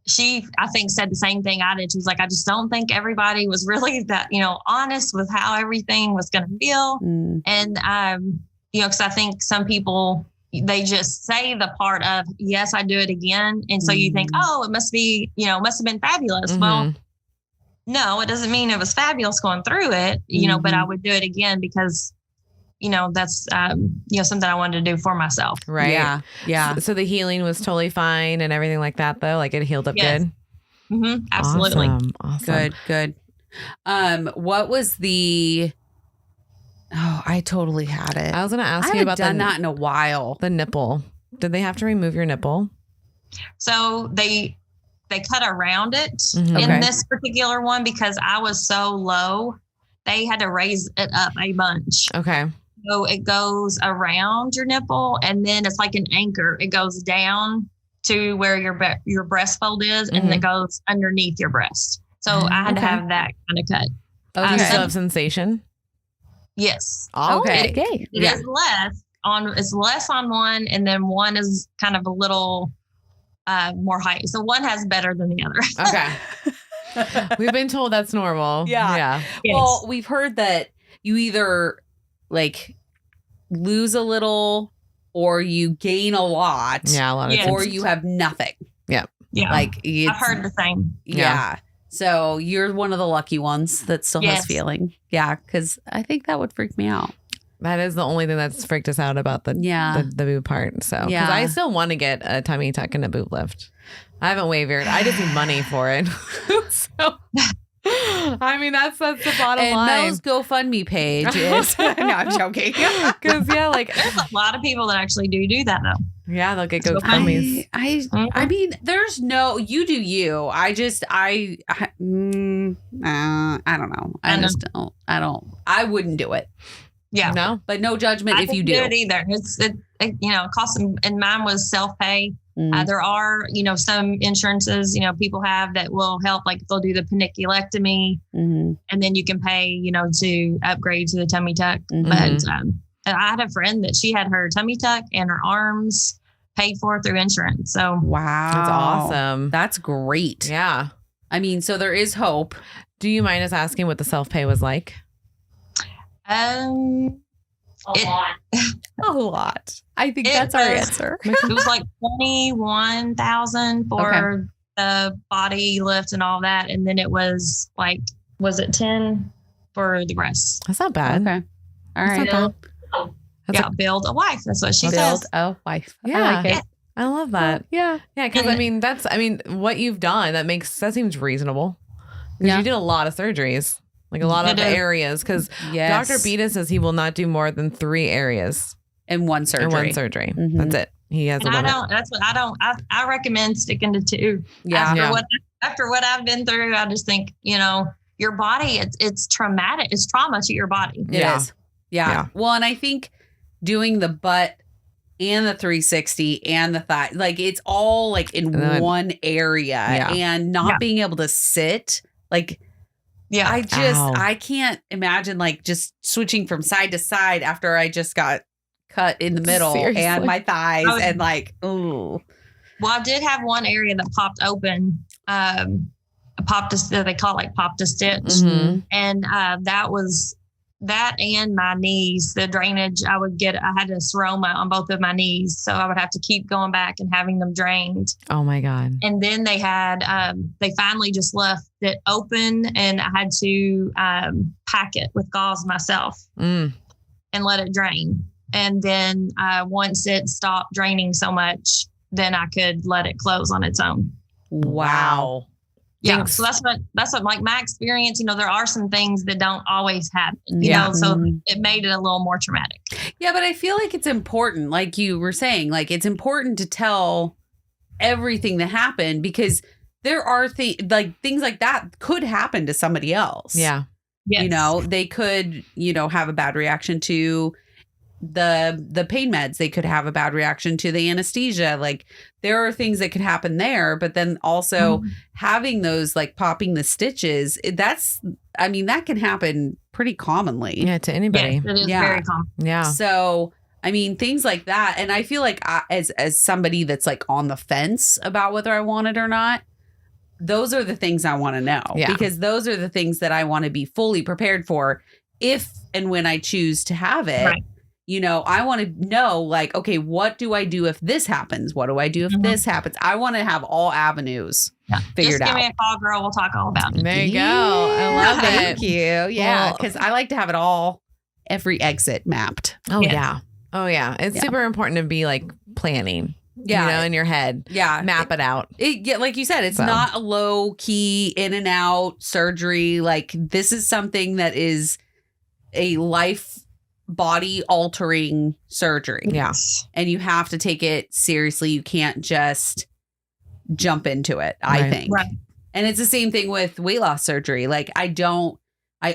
she I think said the same thing I did. She was like, I just don't think everybody was really that honest with how everything was going to feel, and because I think some people, they just say the part of yes, I do it again, and so you think, oh, it must be must have been fabulous. Well, no, it doesn't mean it was fabulous going through it, but I would do it again because that's, something I wanted to do for myself. Right. Yeah. Yeah. So the healing was totally fine and everything like that, though? Like it healed up good? Absolutely. Awesome. Good. What was the... Oh, I totally had it. I was going to ask I you about done that in a while. The nipple. Did they have to remove your nipple? So they cut around it in this particular one because I was so low. They had to raise it up a bunch. Okay. So it goes around your nipple, and then it's like an anchor. It goes down to where your breast fold is, and it goes underneath your breast. So I had to have that kind of cut. Do you still have sensation? Yes. Oh, okay. It is less on one, and then one is kind of a little more height. So one has better than the other. Okay. We've been told that's normal. Yeah. Yes. Well, we've heard that you either like lose a little or you gain a lot. Yeah, a lot of or you have nothing. Yeah. Yeah. Like I've heard the same. Yeah. So you're one of the lucky ones that still has feeling. Yeah. Because I think that would freak me out. That is the only thing that's freaked us out about the boob part. So, because I still want to get a tummy tuck and a boob lift. I haven't wavered. I just need money for it. So, I mean, that's the bottom line. Mel's GoFundMe page is. No, I'm joking. Because there's a lot of people that actually do that though. Yeah, they'll get GoFundMes. I mean, there's no. You do you. I don't know. I don't. I wouldn't do it. Yeah. No, but no judgment if you do. I didn't do it either. It costs them, and mine was self-pay. There are, some insurances, people have that will help, like they'll do the paniculectomy and then you can pay, to upgrade to the tummy tuck. But I had a friend that she had her tummy tuck and her arms paid for through insurance. So wow, that's awesome. That's great. Yeah. I mean, so there is hope. Do you mind us asking what the self-pay was like? A lot. I think that's our answer. It was like $21,000 for the body lift and all that, and then it was like, was it 10 for the rest? That's not bad. Okay, all right. Build a wife. That's what she says. Build a wife. Yeah, I like it. I love that. Yeah. Because what you've done that seems reasonable. Because you did a lot of surgeries. Like a lot of areas, because Dr. Beta says he will not do more than 3 areas in one surgery. That's it. He has a limit. I recommend sticking to 2. Yeah. After what I've been through, I just think, your body, it's traumatic. It's trauma to your body. It is. Yeah. Well, and I think doing the butt and the 360 and the thigh, like it's all like in one area and not being able to sit Like, Yeah. I can't imagine like just switching from side to side after I just got cut in the middle Seriously. and my thighs and like, ooh. Well, I did have one area that popped open. They call it like popped a stitch. Mm-hmm. And that was that and my knees, the drainage I had a seroma on both of my knees. So I would have to keep going back and having them drained. Oh my God. And then they finally just left it open, and I had to pack it with gauze myself and let it drain. And then once it stopped draining so much, then I could let it close on its own. Wow. Yeah. Thanks. So that's what like my experience, there are some things that don't always happen, you know, so it made it a little more traumatic. Yeah. But I feel like it's important, like you were saying, like it's important to tell everything that happened, because there are things like that could happen to somebody else. Yeah. Yes. They could, have a bad reaction to the pain meds. They could have a bad reaction to the anesthesia. Like there are things that could happen there, but then also having those like popping the stitches, that can happen pretty commonly. Yeah. To anybody. Yes, it is very common. Yeah. So, things like that. And I feel like as somebody that's like on the fence about whether I want it or not, those are the things I want to know, because those are the things that I want to be fully prepared for if and when I choose to have it. Right. I want to know, like, okay, what do I do if this happens? What do I do if this happens? I want to have all avenues figured out. Just give me a call, girl. We'll talk all about it. There you go. I love it. Thank you. Yeah, Well, because I like to have it all, every exit mapped. Oh, Yes. yeah. Oh, yeah. It's super important to be like planning, in your head. Yeah. Map it out. Like you said, it's not a low key in and out surgery. Like this is something that is a body altering surgery. Yeah. And you have to take it seriously. You can't just jump into it, I think. Right. And it's the same thing with weight loss surgery. Like I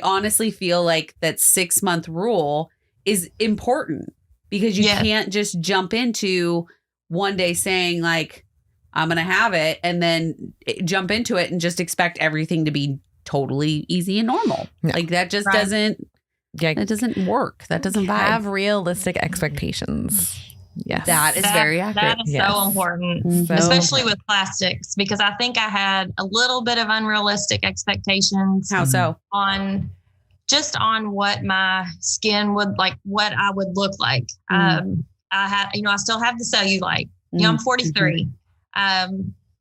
honestly feel like that 6-month rule is important, because you can't just jump into one day saying like, I'm going to have it, and then jump into it and just expect everything to be totally easy and normal. No. Like that just doesn't, that doesn't work. That doesn't have vibe. realistic expectations. Yes. That is very accurate. That is so important, So especially with plastics, because I think I had a little bit of unrealistic expectations. How so? On what my skin would like, what I would look like. I still have the cellulite. I'm 43.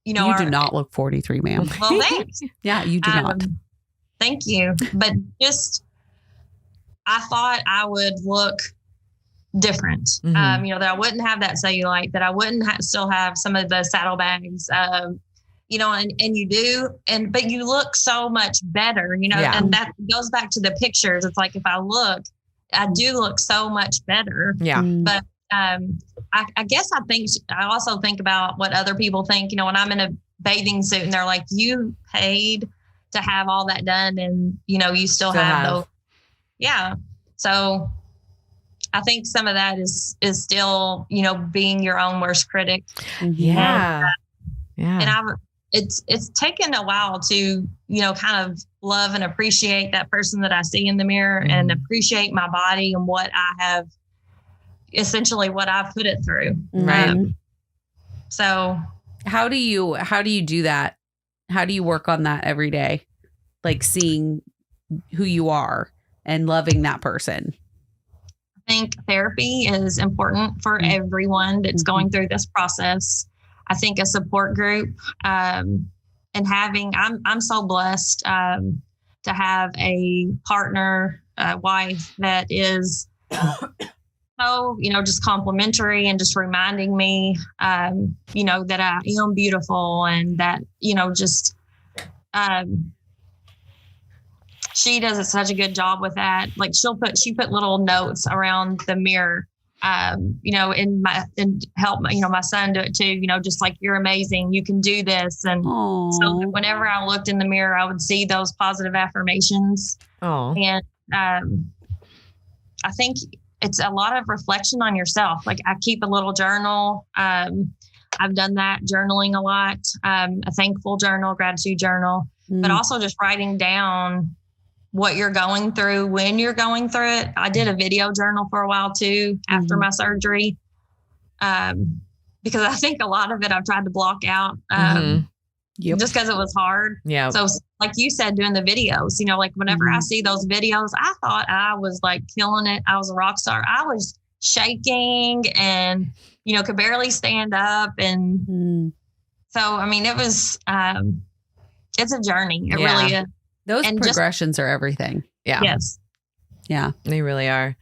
You do not look 43, ma'am. Well, thanks. Yeah, you do not. Thank you. But I thought I would look different. That I wouldn't have that cellulite, that I wouldn't still have some of the saddlebags. And you do, but you look so much better, and that goes back to the pictures. It's like, if I do look so much better. Yeah. But I guess I also think about what other people think, when I'm in a bathing suit and they're like, you paid to have all that done, and, you still have those. Yeah. So I think some of that is still, being your own worst critic. Yeah. And it's taken a while to, kind of love and appreciate that person that I see in the mirror, and appreciate my body and what I have, essentially what I've put it through. Right. So how do you do that? How do you work on that every day? Like seeing who you are and loving that person. I think therapy is important for everyone that's going through this process. I think a support group, and I'm so blessed to have a partner, wife that is so, just complimentary and just reminding me, that I am beautiful, and that, she does such a good job with that. Like she put little notes around the mirror, and help my son do it too. Just like, you're amazing, you can do this. And so whenever I looked in the mirror, I would see those positive affirmations. And I think it's a lot of reflection on yourself. Like, I keep a little journal. I've done that, journaling a lot. A thankful journal, gratitude journal. but also just writing down what you're going through when you're going through it. I did a video journal for a while too after my surgery, because I think a lot of it I've tried to block out just because it was hard. Yeah. So like you said, doing the videos, like whenever I see those videos, I thought I was like killing it. I was a rock star. I was shaking and, could barely stand up. And so, I mean, it was, it's a journey. It really is. Those progressions are everything. Yeah. Yes. Yeah. They really are.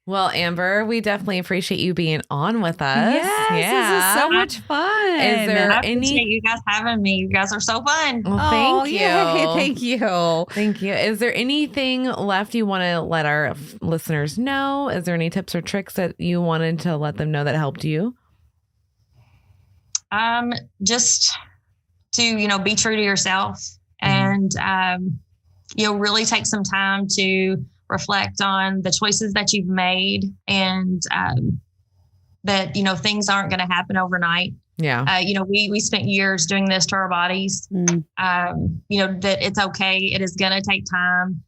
Well, Amber, we definitely appreciate you being on with us. Yes, this is so much fun. Is there I appreciate you guys having me. You guys are so fun. Well, thank you. Yay, thank you. Thank you. Is there anything left you want to let our listeners know? Is there any tips or tricks that you wanted to let them know that helped you? Just to, be true to yourself and, really take some time to reflect on the choices that you've made and that, things aren't going to happen overnight. Yeah. We spent years doing this to our bodies, that it's okay. It is going to take time.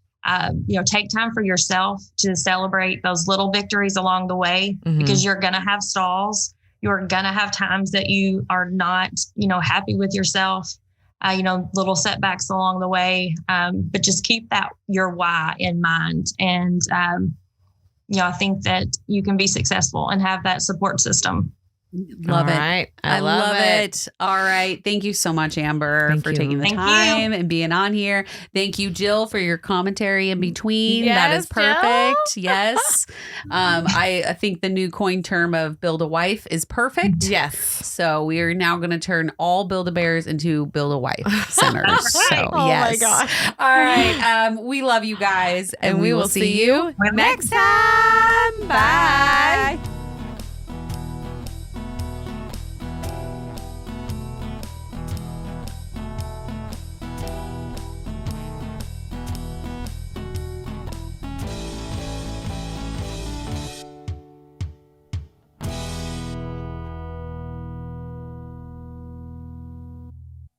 Take time for yourself to celebrate those little victories along the way because you're going to have stalls. You're going to have times that you are not, happy with yourself. Little setbacks along the way, but just keep your why in mind. And, I think that you can be successful and have that support system. Love All it. right. I love it. All right. Thank you so much, Amber, for taking the time and being on here. Thank you, Jill, for your commentary in between. Yes, that is perfect. Yes. I think the new coin term of build a wife is perfect. Yes. So we are now going to turn all Build-A-Bears into Build a Wife centers. So, Oh yes. my gosh. All right. We love you guys, And we will see you next time. Bye.